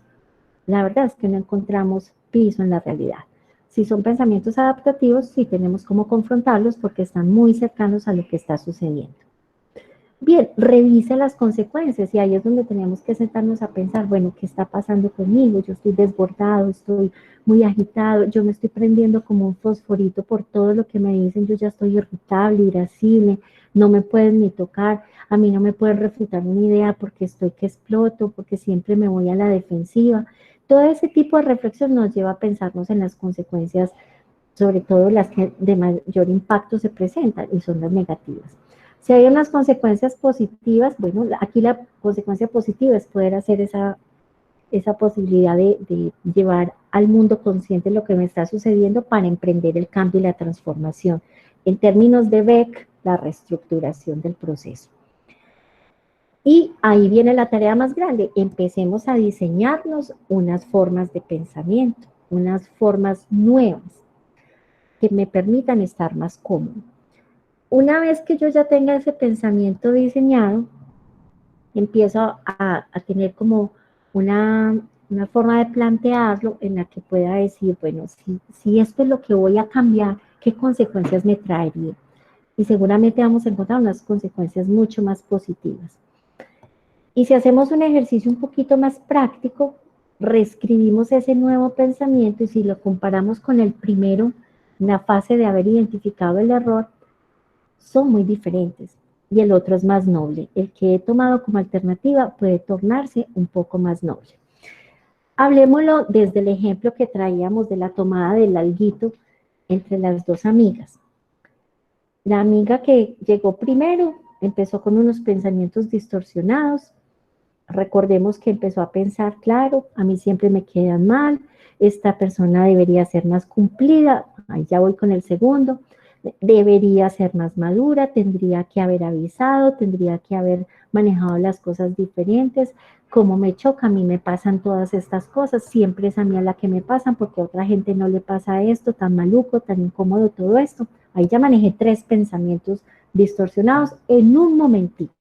la verdad es que no encontramos piso en la realidad. Si son pensamientos adaptativos, sí tenemos cómo confrontarlos porque están muy cercanos a lo que está sucediendo. Bien, revise las consecuencias y ahí es donde tenemos que sentarnos a pensar, bueno, ¿qué está pasando conmigo? Yo estoy desbordado, estoy muy agitado, yo me estoy prendiendo como un fosforito por todo lo que me dicen, yo ya estoy irritable, irascible, no me pueden ni tocar, a mí no me pueden refutar una idea porque estoy que exploto, porque siempre me voy a la defensiva. Todo ese tipo de reflexión nos lleva a pensarnos en las consecuencias, sobre todo las que de mayor impacto se presentan y son las negativas. Si hay unas consecuencias positivas, bueno, aquí la consecuencia positiva es poder hacer esa posibilidad de llevar al mundo consciente lo que me está sucediendo para emprender el cambio y la transformación. En términos de Beck, la reestructuración del proceso. Y ahí viene la tarea más grande. Empecemos a diseñarnos unas formas de pensamiento, unas formas nuevas que me permitan estar más cómodo. Una vez que yo ya tenga ese pensamiento diseñado, empiezo a tener como una forma de plantearlo en la que pueda decir, bueno, si esto es lo que voy a cambiar, ¿qué consecuencias me traería? y seguramente vamos a encontrar unas consecuencias mucho más positivas. Y si hacemos un ejercicio un poquito más práctico, reescribimos ese nuevo pensamiento y si lo comparamos con el primero, en la fase de haber identificado el error, son muy diferentes y el otro es más noble. El que he tomado como alternativa puede tornarse un poco más noble. Hablemoslo desde el ejemplo que traíamos de la tomada del alguito entre las dos amigas. La amiga que llegó primero empezó con unos pensamientos distorsionados. Recordemos que empezó a pensar, claro, a mí siempre me quedan mal, esta persona debería ser más cumplida, ahí ya voy con el segundo, debería ser más madura, tendría que haber avisado, tendría que haber manejado las cosas diferentes, como me choca, a mí me pasan todas estas cosas, siempre es a mí a la que me pasan porque a otra gente no le pasa esto, tan maluco, tan incómodo todo esto. Ahí ya manejé 3 pensamientos distorsionados en un momentito.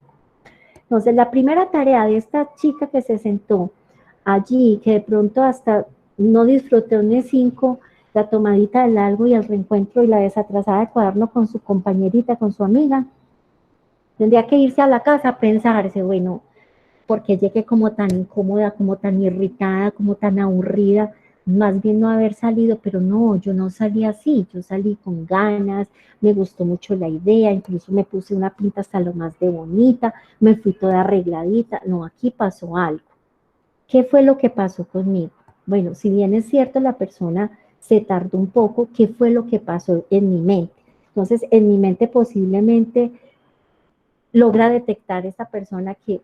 Entonces, la primera tarea de esta chica que se sentó allí, que de pronto hasta no disfrutó ni 5, la tomadita del algo y el reencuentro y la desatrasada de cuaderno con su compañerita, con su amiga, tendría que irse a la casa a pensarse, bueno, ¿por qué llegué como tan incómoda, como tan irritada, como tan aburrida? Más bien no haber salido, pero no, yo no salí así, yo salí con ganas, me gustó mucho la idea, incluso me puse una pinta hasta lo más de bonita, me fui toda arregladita, no, aquí pasó algo. ¿Qué fue lo que pasó conmigo? Bueno, si bien es cierto, la persona se tardó un poco, ¿qué fue lo que pasó en mi mente? Entonces, en mi mente posiblemente logra detectar esa persona que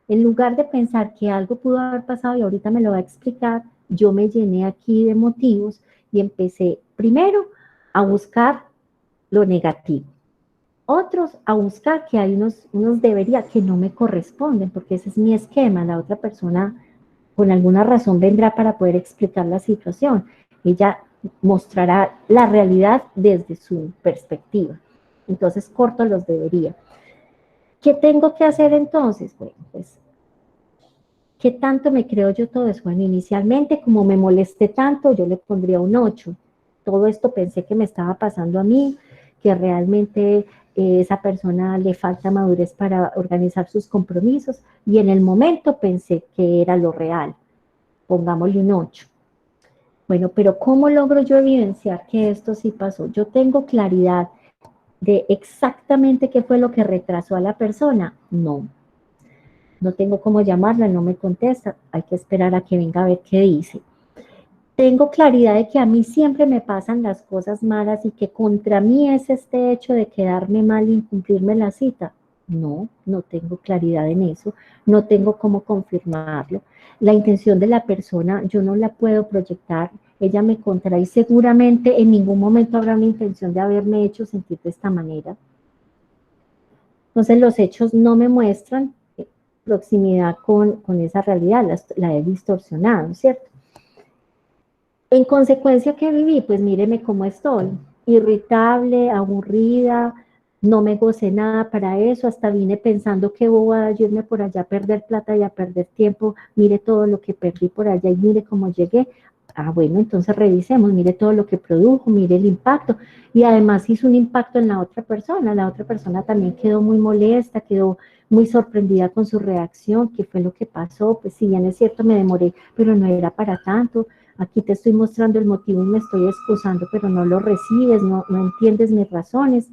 en lugar de pensar que algo pudo haber pasado y ahorita me lo va a explicar, yo me llené aquí de motivos y empecé primero a buscar lo negativo. Otros a buscar que hay unos debería que no me corresponden, porque ese es mi esquema. La otra persona con alguna razón vendrá para poder explicar la situación. Ella mostrará la realidad desde su perspectiva. Entonces corto los debería. ¿Qué tengo que hacer entonces? Bueno, pues ¿qué tanto me creo yo todo eso? Bueno, inicialmente, como me molesté tanto, yo le pondría un 8. Todo esto pensé que me estaba pasando a mí, que realmente esa persona le falta madurez para organizar sus compromisos, y en el momento pensé que era lo real. Pongámosle un 8. Bueno, pero ¿cómo logro yo evidenciar que esto sí pasó? Yo tengo claridad de exactamente qué fue lo que retrasó a la persona. No, no tengo cómo llamarla, no me contesta, hay que esperar a que venga a ver qué dice. Tengo claridad de que a mí siempre me pasan las cosas malas y que contra mí es este hecho de quedarme mal e incumplirme la cita. No, no tengo claridad en eso, no tengo cómo confirmarlo. La intención de la persona yo no la puedo proyectar, ella me contará y seguramente en ningún momento habrá una intención de haberme hecho sentir de esta manera. Entonces los hechos no me muestran proximidad con esa realidad, la he distorsionado, ¿cierto? En consecuencia, ¿qué viví? Pues míreme cómo estoy, irritable, aburrida, no me gocé nada para eso, hasta vine pensando que boba yo irme por allá a perder plata y a perder tiempo, mire todo lo que perdí por allá y mire cómo llegué. Ah, bueno, entonces revisemos, mire todo lo que produjo, mire el impacto. Y además hizo un impacto en la otra persona también quedó muy molesta, quedó muy sorprendida con su reacción, qué fue lo que pasó, pues si bien es cierto me demoré, pero no era para tanto. Aquí te estoy mostrando el motivo y me estoy excusando, pero no lo recibes, no entiendes mis razones.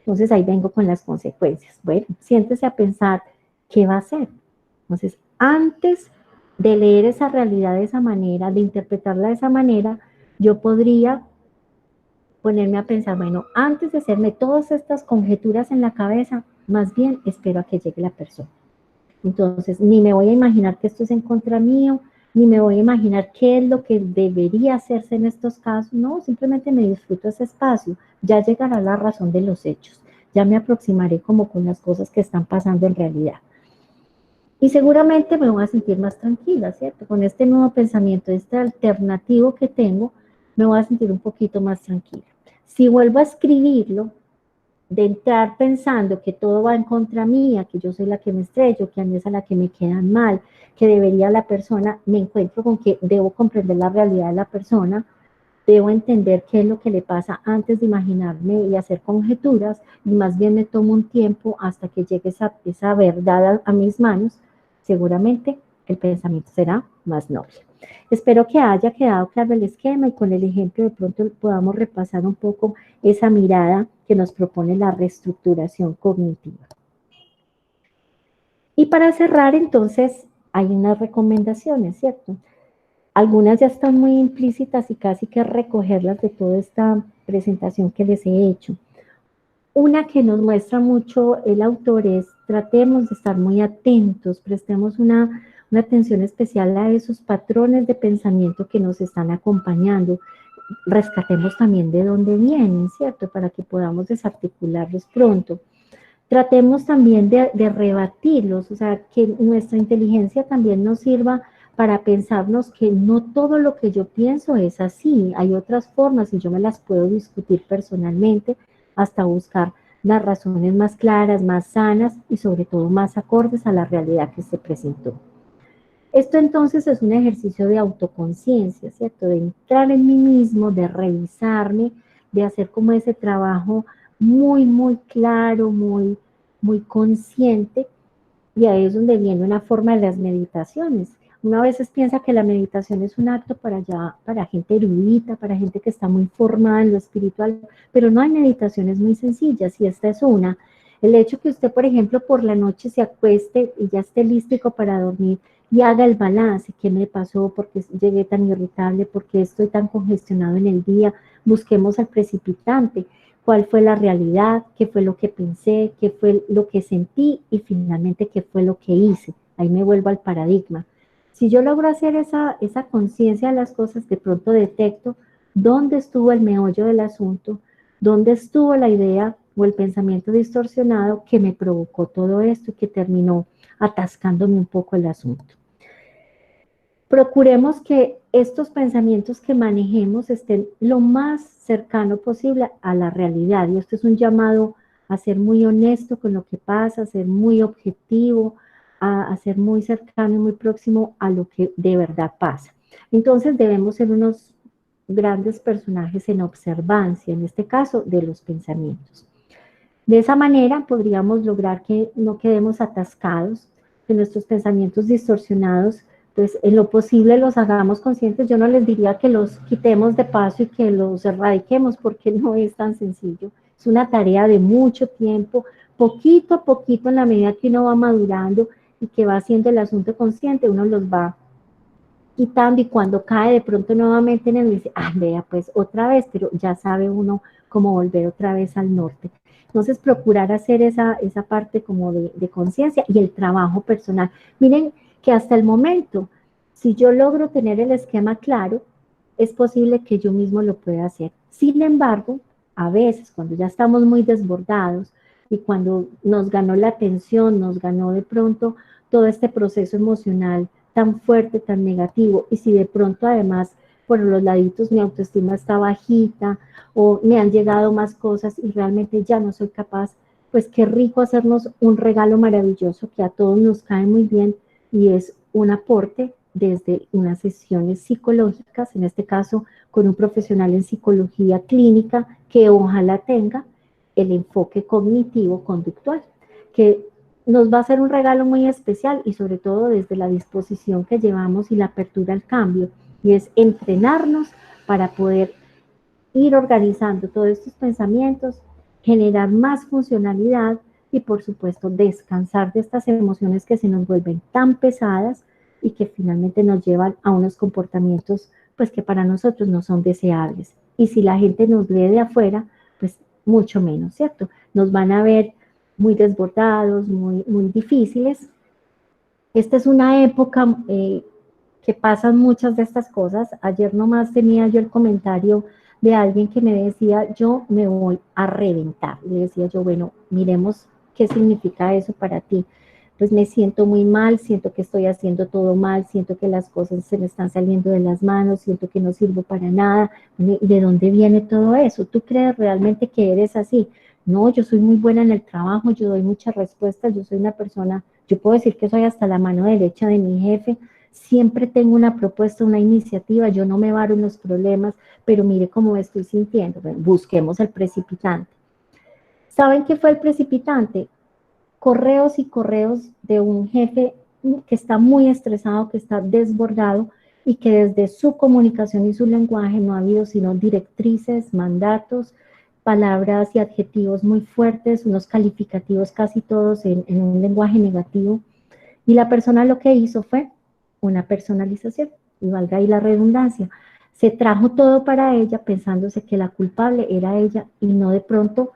Entonces ahí vengo con las consecuencias. Bueno, siéntese a pensar qué va a hacer. Entonces, antes de leer esa realidad de esa manera, de interpretarla de esa manera, yo podría ponerme a pensar, bueno, antes de hacerme todas estas conjeturas en la cabeza, más bien espero a que llegue la persona. Entonces, ni me voy a imaginar que esto es en contra mío, ni me voy a imaginar qué es lo que debería hacerse en estos casos. No, simplemente me disfruto ese espacio. Ya llegará la razón de los hechos. Ya me aproximaré como con las cosas que están pasando en realidad. Y seguramente me voy a sentir más tranquila, ¿cierto? Con este nuevo pensamiento, este alternativo que tengo, me voy a sentir un poquito más tranquila. Si vuelvo a escribirlo, de entrar pensando que todo va en contra mía, que yo soy la que me estrello, que a mí es a la que me quedan mal, que debería la persona, me encuentro con que debo comprender la realidad de la persona, debo entender qué es lo que le pasa antes de imaginarme y hacer conjeturas, y más bien me tomo un tiempo hasta que llegue esa verdad a mis manos, seguramente el pensamiento será más noble. Espero que haya quedado claro el esquema y con el ejemplo de pronto podamos repasar un poco esa mirada que nos propone la reestructuración cognitiva. Y para cerrar, entonces, hay unas recomendaciones, ¿cierto? Algunas ya están muy implícitas y casi que recogerlas de toda esta presentación que les he hecho. Una que nos muestra mucho el autor es: tratemos de estar muy atentos, prestemos una atención especial a esos patrones de pensamiento que nos están acompañando. Rescatemos también de dónde vienen, ¿cierto? Para que podamos desarticularlos pronto. Tratemos también de rebatirlos, o sea, que nuestra inteligencia también nos sirva para pensarnos que no todo lo que yo pienso es así, hay otras formas y yo me las puedo discutir personalmente hasta buscar las razones más claras, más sanas y sobre todo más acordes a la realidad que se presentó. Esto entonces es un ejercicio de autoconciencia, ¿cierto? De entrar en mí mismo, de revisarme, de hacer como ese trabajo muy, muy claro, muy, muy consciente, y ahí es donde viene una forma de las meditaciones. Uno a veces piensa que la meditación es un acto para gente erudita, para gente que está muy formada en lo espiritual, pero no, hay meditaciones muy sencillas y esta es una. El hecho que usted, por ejemplo, por la noche se acueste y ya esté lístico para dormir y haga el balance: ¿qué me pasó? ¿Por qué llegué tan irritable? ¿Por qué estoy tan congestionado en el día? Busquemos al precipitante. ¿Cuál fue la realidad? ¿Qué fue lo que pensé? ¿Qué fue lo que sentí? Y finalmente, ¿qué fue lo que hice? Ahí me vuelvo al paradigma. Si yo logro hacer esa conciencia de las cosas, de pronto detecto dónde estuvo el meollo del asunto, dónde estuvo la idea o el pensamiento distorsionado que me provocó todo esto y que terminó atascándome un poco el asunto. Procuremos que estos pensamientos que manejemos estén lo más cercano posible a la realidad. Y esto es un llamado a ser muy honesto con lo que pasa, a ser muy objetivo, a ser muy cercano y muy próximo a lo que de verdad pasa. Entonces debemos ser unos grandes personajes en observancia, en este caso, de los pensamientos. De esa manera podríamos lograr que no quedemos atascados, que nuestros pensamientos distorsionados, pues en lo posible los hagamos conscientes. Yo no les diría que los quitemos de paso y que los erradiquemos, porque no es tan sencillo. Es una tarea de mucho tiempo, poquito a poquito, en la medida que uno va madurando y que va haciendo el asunto consciente, uno los va quitando, y cuando cae de pronto nuevamente en el, dice: ah, vea, pues otra vez, pero ya sabe uno cómo volver otra vez al norte. Entonces, procurar hacer esa parte como de conciencia y el trabajo personal. Miren que hasta el momento, si yo logro tener el esquema claro, es posible que yo mismo lo pueda hacer. Sin embargo, a veces cuando ya estamos muy desbordados y cuando nos ganó la tensión, nos ganó de pronto todo este proceso emocional tan fuerte, tan negativo, y si de pronto además por los laditos mi autoestima está bajita o me han llegado más cosas y realmente ya no soy capaz, pues qué rico hacernos un regalo maravilloso que a todos nos cae muy bien, y es un aporte desde unas sesiones psicológicas, en este caso con un profesional en psicología clínica que ojalá tenga el enfoque cognitivo-conductual, que nos va a ser un regalo muy especial, y sobre todo desde la disposición que llevamos y la apertura al cambio, y es entrenarnos para poder ir organizando todos estos pensamientos, generar más funcionalidad y por supuesto descansar de estas emociones que se nos vuelven tan pesadas y que finalmente nos llevan a unos comportamientos pues que para nosotros no son deseables. Y si la gente nos ve de afuera, pues mucho menos, ¿cierto? Nos van a ver muy desbordados, muy difíciles. Esta es una época que pasan muchas de estas cosas. Ayer nomás tenía yo el comentario de alguien que me decía: yo me voy a reventar. Le decía yo: bueno, miremos qué significa eso para ti. Pues me siento muy mal, siento que estoy haciendo todo mal, siento que las cosas se me están saliendo de las manos, siento que no sirvo para nada. ¿De dónde viene todo eso? ¿Tú crees realmente que eres así? No, yo soy muy buena en el trabajo, yo doy muchas respuestas, yo soy una persona, yo puedo decir que soy hasta la mano derecha de mi jefe. siempre tengo una propuesta, una iniciativa, yo no me varo en los problemas, pero mire cómo me estoy sintiendo. Bueno, busquemos el precipitante. ¿Saben qué fue el precipitante? Correos y correos de un jefe que está muy estresado, que está desbordado y que desde su comunicación y su lenguaje no ha habido sino directrices, mandatos, palabras y adjetivos muy fuertes, unos calificativos casi todos en un lenguaje negativo. Y la persona lo que hizo fue una personalización, y valga ahí la redundancia. Se trajo todo para ella pensándose que la culpable era ella y no de pronto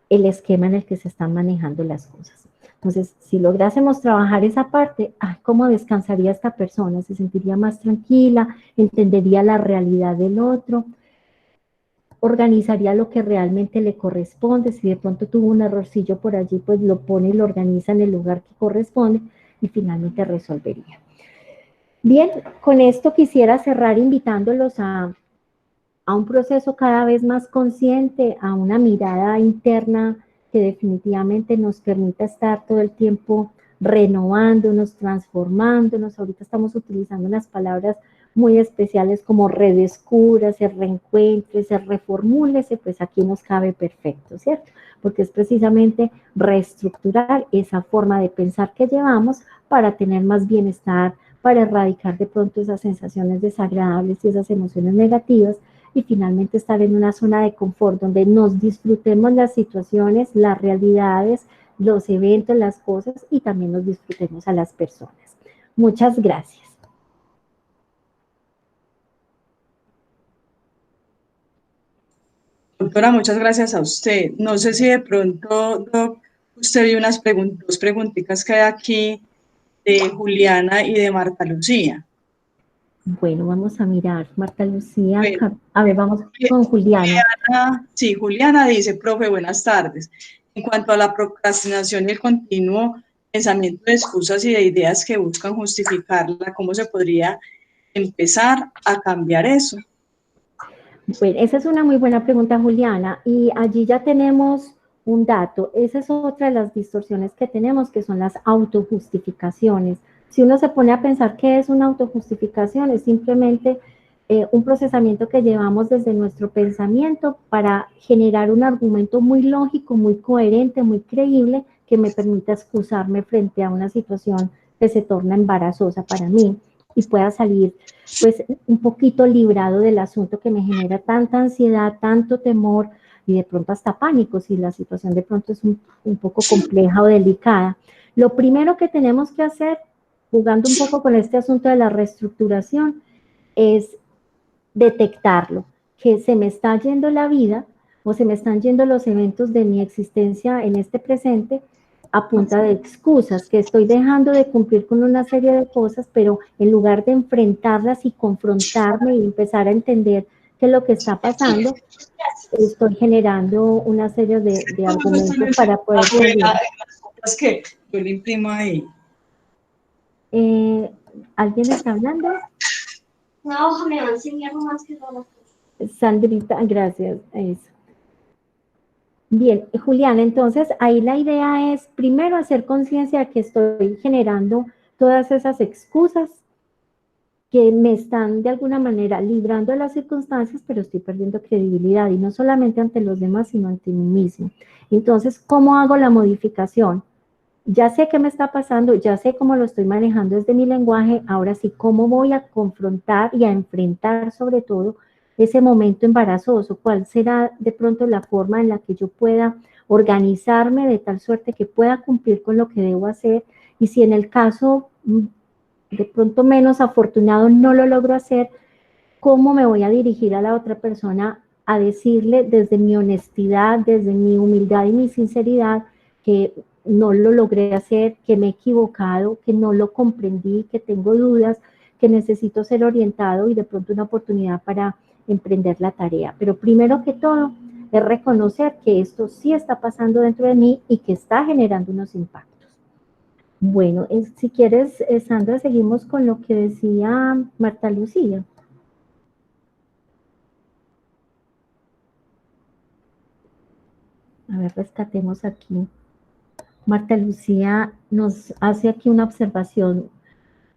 el esquema en el que se están manejando las cosas. Entonces, si lográsemos trabajar esa parte, ¿cómo descansaría esta persona? Se sentiría más tranquila, entendería la realidad del otro, organizaría lo que realmente le corresponde. Si de pronto tuvo un errorcillo por allí, pues lo pone y lo organiza en el lugar que corresponde y finalmente resolvería. Bien, con esto quisiera cerrar invitándolos a un proceso cada vez más consciente, a una mirada interna que definitivamente nos permita estar todo el tiempo renovándonos, transformándonos. Ahorita estamos utilizando unas palabras muy especiales como redescúbrase, reencuéntrese, reformúlese, pues aquí nos cabe perfecto, ¿cierto? Porque es precisamente reestructurar esa forma de pensar que llevamos para tener más bienestar, para erradicar de pronto esas sensaciones desagradables y esas emociones negativas y finalmente estar en una zona de confort donde nos disfrutemos las situaciones, las realidades, los eventos, las cosas y también nos disfrutemos a las personas. Muchas gracias. Doctora, muchas gracias a usted. No sé si de pronto, Doc, usted vio unas dos preguntitas que hay aquí de Juliana y de Marta Lucía. Bueno, vamos a mirar. Marta Lucía, Bueno, a ver, vamos con Juliana. Sí, Juliana dice, profe, buenas tardes. En cuanto a la procrastinación y el continuo pensamiento de excusas y de ideas que buscan justificarla, ¿cómo se podría empezar a cambiar eso? Bueno, esa es una muy buena pregunta, Juliana, y allí ya tenemos un dato. Esa es otra de las distorsiones que tenemos, que son las autojustificaciones. Si uno se pone a pensar qué es una autojustificación, es simplemente un procesamiento que llevamos desde nuestro pensamiento para generar un argumento muy lógico, muy coherente, muy creíble, que me permita excusarme frente a una situación que se torna embarazosa para mí y pueda salir pues un poquito librado del asunto que me genera tanta ansiedad, tanto temor y de pronto hasta pánico si la situación de pronto es un poco compleja o delicada. Lo primero que tenemos que hacer, jugando un poco con este asunto de la reestructuración, es detectarlo, que se me está yendo la vida o se me están yendo los eventos de mi existencia en este presente a punta de excusas, que estoy dejando de cumplir con una serie de cosas, pero en lugar de enfrentarlas y confrontarme y empezar a entender qué es lo que está pasando, estoy generando una serie de argumentos para poder salir. Es que yo le imprimo ahí. ¿Alguien está hablando? Una hoja me va a enseñar más que todo. Sandrita, gracias. Eso. Bien, Julián, entonces ahí la idea es primero hacer conciencia de que estoy generando todas esas excusas que me están de alguna manera librando de las circunstancias, pero estoy perdiendo credibilidad y no solamente ante los demás, sino ante mí mismo. Entonces, ¿cómo hago la modificación? Ya sé qué me está pasando, ya sé cómo lo estoy manejando desde mi lenguaje, ahora sí, ¿cómo voy a confrontar y a enfrentar sobre todo ese momento embarazoso? ¿Cuál será de pronto la forma en la que yo pueda organizarme de tal suerte que pueda cumplir con lo que debo hacer? Y si en el caso de pronto menos afortunado no lo logro hacer, ¿cómo me voy a dirigir a la otra persona a decirle desde mi honestidad, desde mi humildad y mi sinceridad que no lo logré hacer, que me he equivocado, que no lo comprendí, que tengo dudas, que necesito ser orientado y de pronto una oportunidad para emprender la tarea? Pero primero que todo es reconocer que esto sí está pasando dentro de mí y que está generando unos impactos. Bueno, si quieres, Sandra, seguimos con lo que decía Marta Lucía. A ver, rescatemos aquí. Marta Lucía nos hace aquí una observación.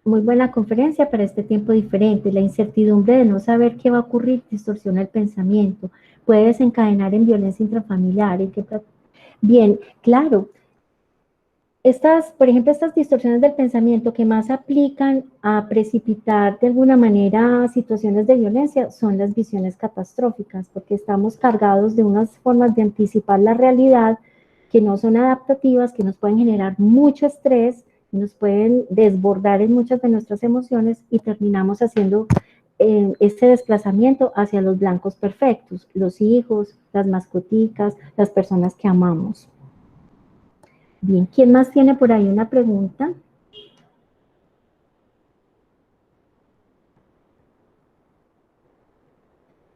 muy buena conferencia para este tiempo diferente. La incertidumbre de no saber qué va a ocurrir distorsiona el pensamiento, puede desencadenar en violencia intrafamiliar. Bien, claro, por ejemplo, estas distorsiones del pensamiento que más aplican a precipitar de alguna manera situaciones de violencia son las visiones catastróficas, porque estamos cargados de unas formas de anticipar la realidad que no son adaptativas, que nos pueden generar mucho estrés, nos pueden desbordar en muchas de nuestras emociones y terminamos haciendo este desplazamiento hacia los blancos perfectos, los hijos, las mascoticas, las personas que amamos. Bien, ¿quién más tiene por ahí una pregunta?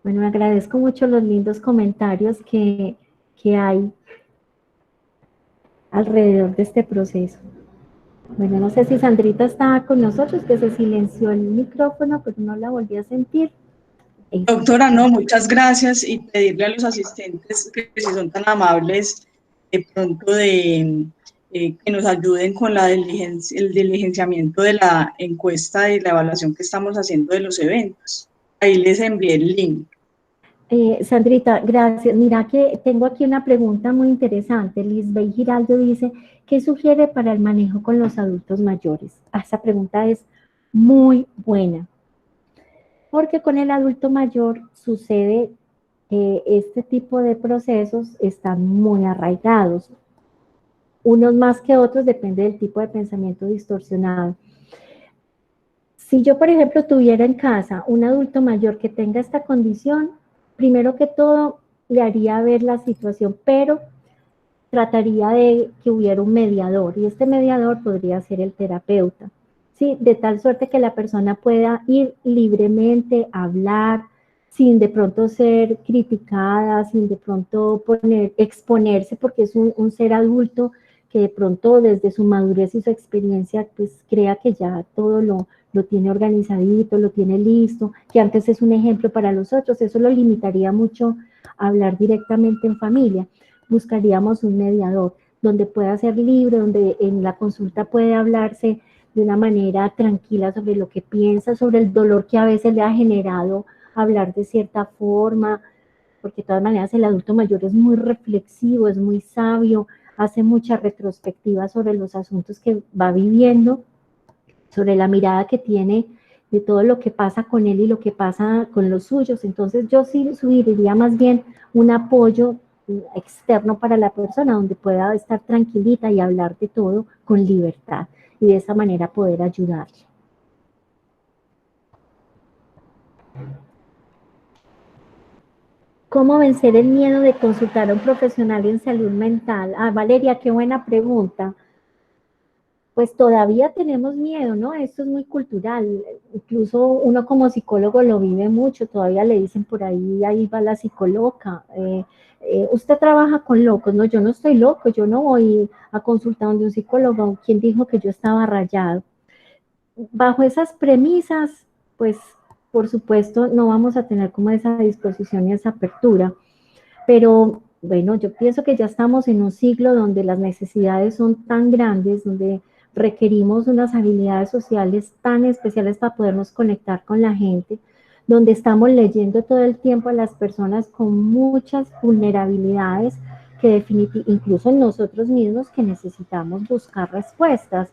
Bueno, agradezco mucho los lindos comentarios que hay alrededor de este proceso. Bueno, no sé si Sandrita estaba con nosotros, que se silenció el micrófono, pero no la volví a sentir. Doctora, no, muchas gracias y pedirle a los asistentes que si son tan amables de pronto que nos ayuden con el diligenciamiento de la encuesta y la evaluación que estamos haciendo de los eventos. Ahí les envié el link. Sandrita, gracias. Mira que tengo aquí una pregunta muy interesante. Lisbeth Giraldo dice, ¿qué sugiere para el manejo con los adultos mayores? Esa pregunta es muy buena. Porque con el adulto mayor sucede que este tipo de procesos están muy arraigados. Unos más que otros, depende del tipo de pensamiento distorsionado. Si yo, por ejemplo, tuviera en casa un adulto mayor que tenga esta condición, primero que todo le haría ver la situación, pero trataría de que hubiera un mediador, y este mediador podría ser el terapeuta. ¿Sí? De tal suerte que la persona pueda ir libremente a hablar, sin de pronto ser criticada, sin de pronto exponerse, porque es un ser adulto que de pronto desde su madurez y su experiencia, pues crea que ya todo lo tiene organizadito, lo tiene listo, que antes es un ejemplo para los otros. Eso lo limitaría mucho a hablar directamente en familia. Buscaríamos un mediador donde pueda ser libre, donde en la consulta puede hablarse de una manera tranquila sobre lo que piensa, sobre el dolor que a veces le ha generado hablar de cierta forma, porque de todas maneras el adulto mayor es muy reflexivo, es muy sabio, hace mucha retrospectiva sobre los asuntos que va viviendo, sobre la mirada que tiene de todo lo que pasa con él y lo que pasa con los suyos. Entonces yo sí sugeriría más bien un apoyo externo para la persona, donde pueda estar tranquilita y hablar de todo con libertad, y de esa manera poder ayudarle. ¿Cómo vencer el miedo de consultar a un profesional en salud mental? Ah, Valeria, qué buena pregunta. Pues todavía tenemos miedo, ¿no? Esto es muy cultural. Incluso uno como psicólogo lo vive mucho. Todavía le dicen por ahí va la psicóloga. Usted trabaja con locos. No, yo no estoy loco. Yo no voy a consultar donde un psicólogo. ¿Quién dijo que yo estaba rayado? Bajo esas premisas, pues, por supuesto, no vamos a tener como esa disposición y esa apertura. Pero, bueno, yo pienso que ya estamos en un siglo donde las necesidades son tan grandes, donde requerimos unas habilidades sociales tan especiales para podernos conectar con la gente, donde estamos leyendo todo el tiempo a las personas con muchas vulnerabilidades que incluso en nosotros mismos, que necesitamos buscar respuestas.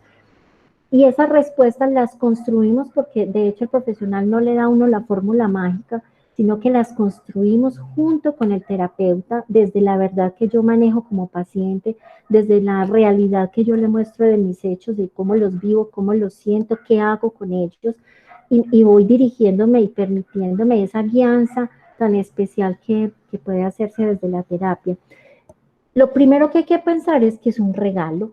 Y esas respuestas las construimos porque de hecho el profesional no le da a uno la fórmula mágica, sino que las construimos junto con el terapeuta desde la verdad que yo manejo como paciente, desde la realidad que yo le muestro de mis hechos, de cómo los vivo, cómo los siento, qué hago con ellos, y voy dirigiéndome y permitiéndome esa guianza tan especial que puede hacerse desde la terapia. Lo primero que hay que pensar es que es un regalo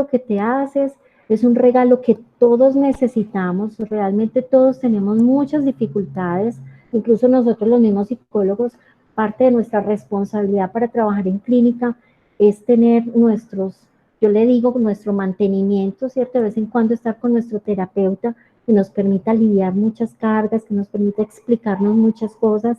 que te haces, es un regalo que todos necesitamos, realmente todos tenemos muchas dificultades, incluso nosotros los mismos psicólogos, parte de nuestra responsabilidad para trabajar en clínica es tener yo le digo, nuestro mantenimiento, ¿cierto? De vez en cuando estar con nuestro terapeuta que nos permita aliviar muchas cargas, que nos permita explicarnos muchas cosas,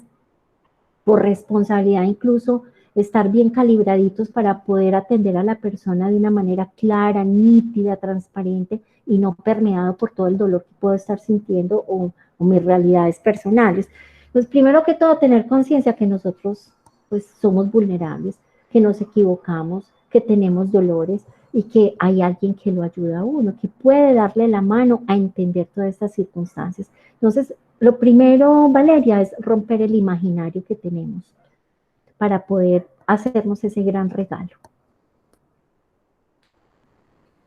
por responsabilidad incluso estar bien calibraditos para poder atender a la persona de una manera clara, nítida, transparente y no permeado por todo el dolor que puedo estar sintiendo o mis realidades personales. Pues primero que todo, tener conciencia que nosotros pues somos vulnerables, que nos equivocamos, que tenemos dolores y que hay alguien que lo ayuda a uno, que puede darle la mano a entender todas estas circunstancias. Entonces, lo primero, Valeria, es romper el imaginario que tenemos para poder hacernos ese gran regalo.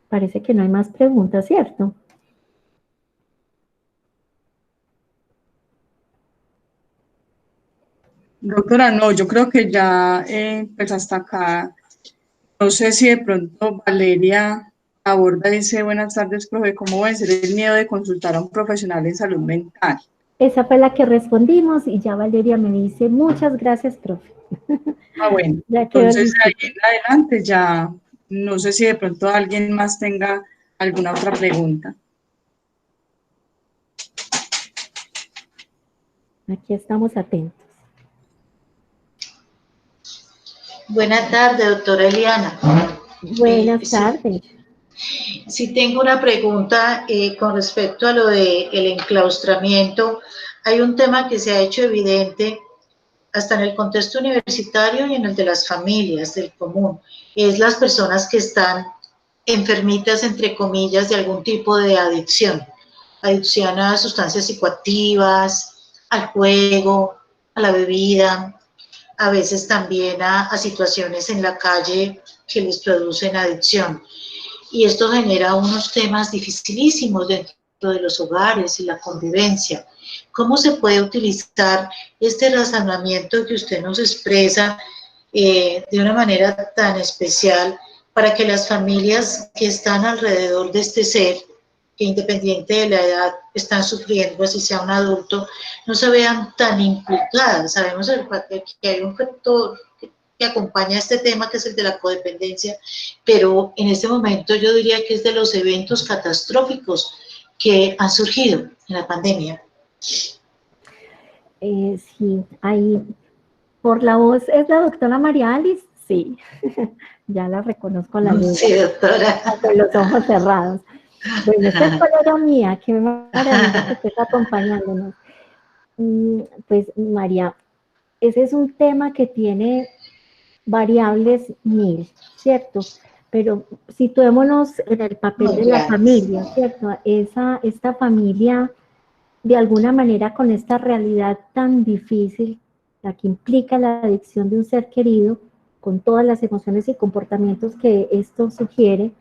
Parece que no hay más preguntas, ¿cierto? Doctora, no, yo creo que ya, pues hasta acá, no sé si de pronto Valeria aborda ese, buenas tardes, profe, ¿cómo vencer el miedo de consultar a un profesional en salud mental? Esa fue la que respondimos y ya Valeria me dice, muchas gracias, profe. Ah, bueno, Ya quedó entonces listo. ahí en adelante ya, no sé si de pronto alguien más tenga alguna otra pregunta. Aquí estamos atentos. Buenas tardes, doctora Eliana. Buenas tardes. Sí tengo una pregunta con respecto a lo del enclaustramiento. Hay un tema que se ha hecho evidente hasta en el contexto universitario y en el de las familias, del común. Es las personas que están enfermitas, entre comillas, de algún tipo de adicción. Adicción a sustancias psicoactivas, al juego, a la bebida, a veces también a situaciones en la calle que les producen adicción. Y esto genera unos temas dificilísimos dentro de los hogares y la convivencia. ¿Cómo se puede utilizar este razonamiento que usted nos expresa de una manera tan especial para que las familias que están alrededor de este ser, que independiente de la edad están sufriendo, así sea un adulto, no se vean tan implicadas? Sabemos que hay un factor que acompaña este tema, que es el de la codependencia, pero en este momento yo diría que es de los eventos catastróficos que han surgido en la pandemia. Sí, ahí por la voz es la doctora María Alice, sí, ya la reconozco la lengua, Sí, doctora. con los ojos cerrados. Bueno, esta es colega mía, qué maravilla que estés acompañándonos. Pues María, ese es un tema que tiene variables mil, ¿cierto? Pero situémonos en el papel de la familia, ¿cierto? Esta familia, de alguna manera, con esta realidad tan difícil, la que implica la adicción de un ser querido, con todas las emociones y comportamientos que esto sugiere,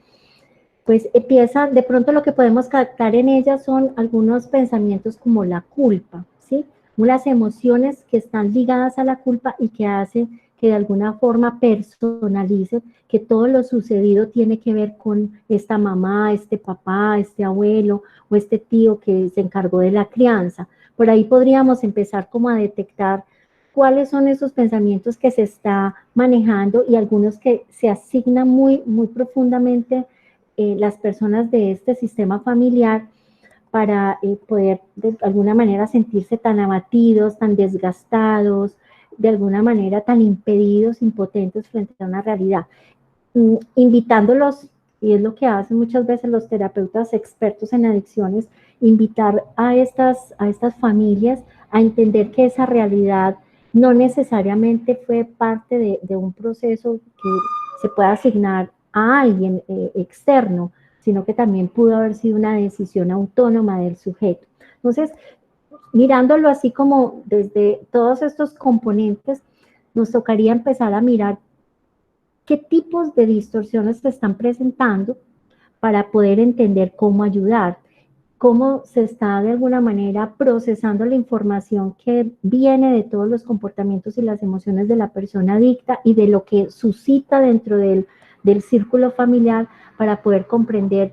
pues empieza, de pronto lo que podemos captar en ella son algunos pensamientos como la culpa, ¿sí? Unas emociones que están ligadas a la culpa y que hacen que de alguna forma personalicen que todo lo sucedido tiene que ver con esta mamá, este papá, este abuelo o este tío que se encargó de la crianza. Por ahí podríamos empezar como a detectar cuáles son esos pensamientos que se está manejando y algunos que se asignan muy, muy profundamente las personas de este sistema familiar para poder de alguna manera sentirse tan abatidos, tan desgastados, de alguna manera tan impedidos, impotentes frente a una realidad. Invitándolos, y es lo que hacen muchas veces los terapeutas expertos en adicciones, invitar a estas familias a entender que esa realidad no necesariamente fue parte de un proceso que se pueda asignar a alguien externo, sino que también pudo haber sido una decisión autónoma del sujeto. Entonces, mirándolo así como desde todos estos componentes, nos tocaría empezar a mirar qué tipos de distorsiones se están presentando para poder entender cómo ayudar, cómo se está de alguna manera procesando la información que viene de todos los comportamientos y las emociones de la persona adicta y de lo que suscita dentro del círculo familiar para poder comprender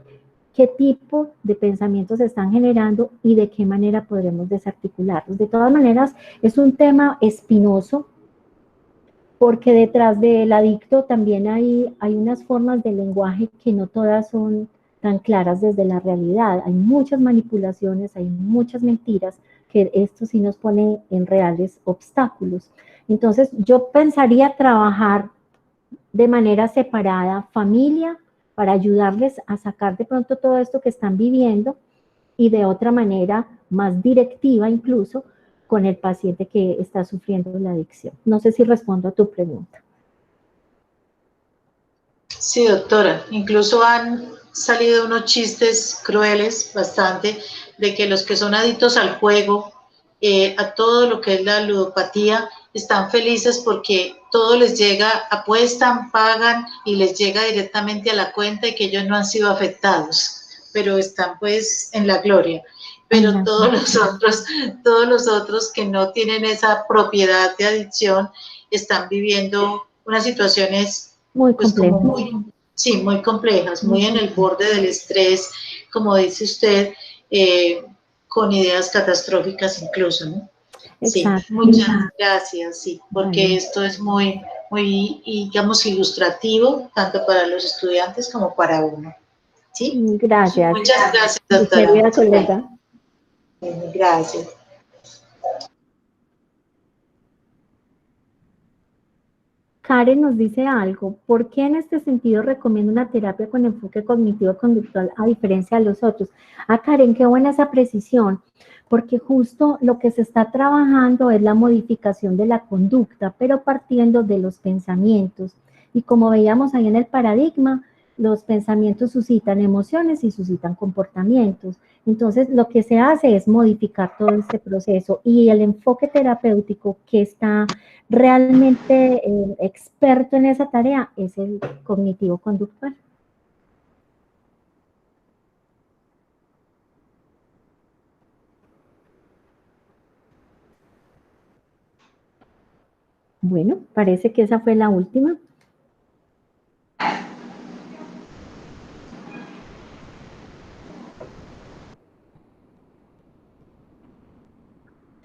qué tipo de pensamientos se están generando y de qué manera podremos desarticularlos. De todas maneras, es un tema espinoso porque detrás del adicto también hay unas formas de lenguaje que no todas son tan claras desde la realidad. Hay muchas manipulaciones, hay muchas mentiras porque esto sí nos pone en reales obstáculos. Entonces, yo pensaría trabajar de manera separada, familia, para ayudarles a sacar de pronto todo esto que están viviendo, y de otra manera, más directiva incluso, con el paciente que está sufriendo la adicción. No sé si respondo a tu pregunta. Sí, doctora. Incluso han salido unos chistes crueles bastante de que los que son adictos al juego, a todo lo que es la ludopatía, están felices porque todo les llega, apuestan, pagan y les llega directamente a la cuenta y que ellos no han sido afectados, pero están pues en la gloria. Pero todos los otros que no tienen esa propiedad de adicción están viviendo unas situaciones Muy pues complejo. como sí, muy complejas, muy en el borde del estrés, como dice usted, con ideas catastróficas incluso, ¿no? Sí, Exacto. muchas gracias, sí, porque Vale. esto es muy, digamos, ilustrativo, tanto para los estudiantes como para uno, ¿sí? Gracias, Muchas gracias, mi doctora. querida colega. Gracias. Karen nos dice algo. ¿Por qué en este sentido recomiendo una terapia con enfoque cognitivo-conductual a diferencia de los otros? Ah, Karen, qué buena esa precisión, porque justo lo que se está trabajando es la modificación de la conducta, pero partiendo de los pensamientos. Y como veíamos ahí en el paradigma, los pensamientos suscitan emociones y suscitan comportamientos. Entonces, lo que se hace es modificar todo este proceso, y el enfoque terapéutico que está realmente experto en esa tarea es el cognitivo-conductual. Bueno, parece que esa fue la última.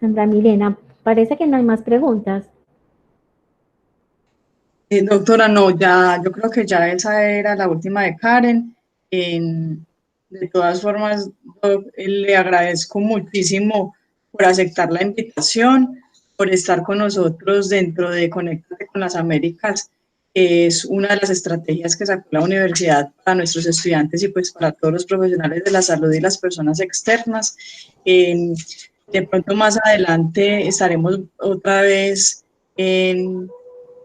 Sandra Milena, parece que no hay más preguntas. Doctora, no, ya, yo creo que ya esa era la última de Karen. De todas formas, le agradezco muchísimo por aceptar la invitación, por estar con nosotros dentro de Conéctate con las Américas. Es una de las estrategias que sacó la universidad para nuestros estudiantes y pues para todos los profesionales de la salud y las personas externas. De pronto más adelante estaremos otra vez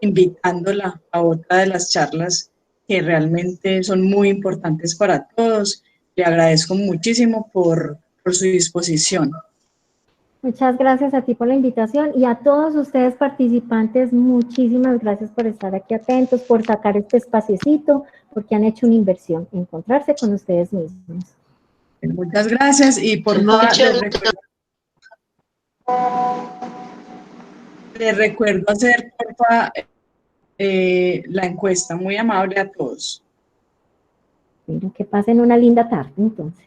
invitándola a otra de las charlas que realmente son muy importantes para todos. Le agradezco muchísimo por su disposición. Muchas gracias a ti por la invitación, y a todos ustedes participantes, muchísimas gracias por estar aquí atentos, por sacar este espaciecito, porque han hecho una inversión, encontrarse con ustedes mismos. Muchas gracias, y por favor les recuerdo hacer porfa, la encuesta. Muy amable a todos. Bueno, que pasen una linda tarde entonces.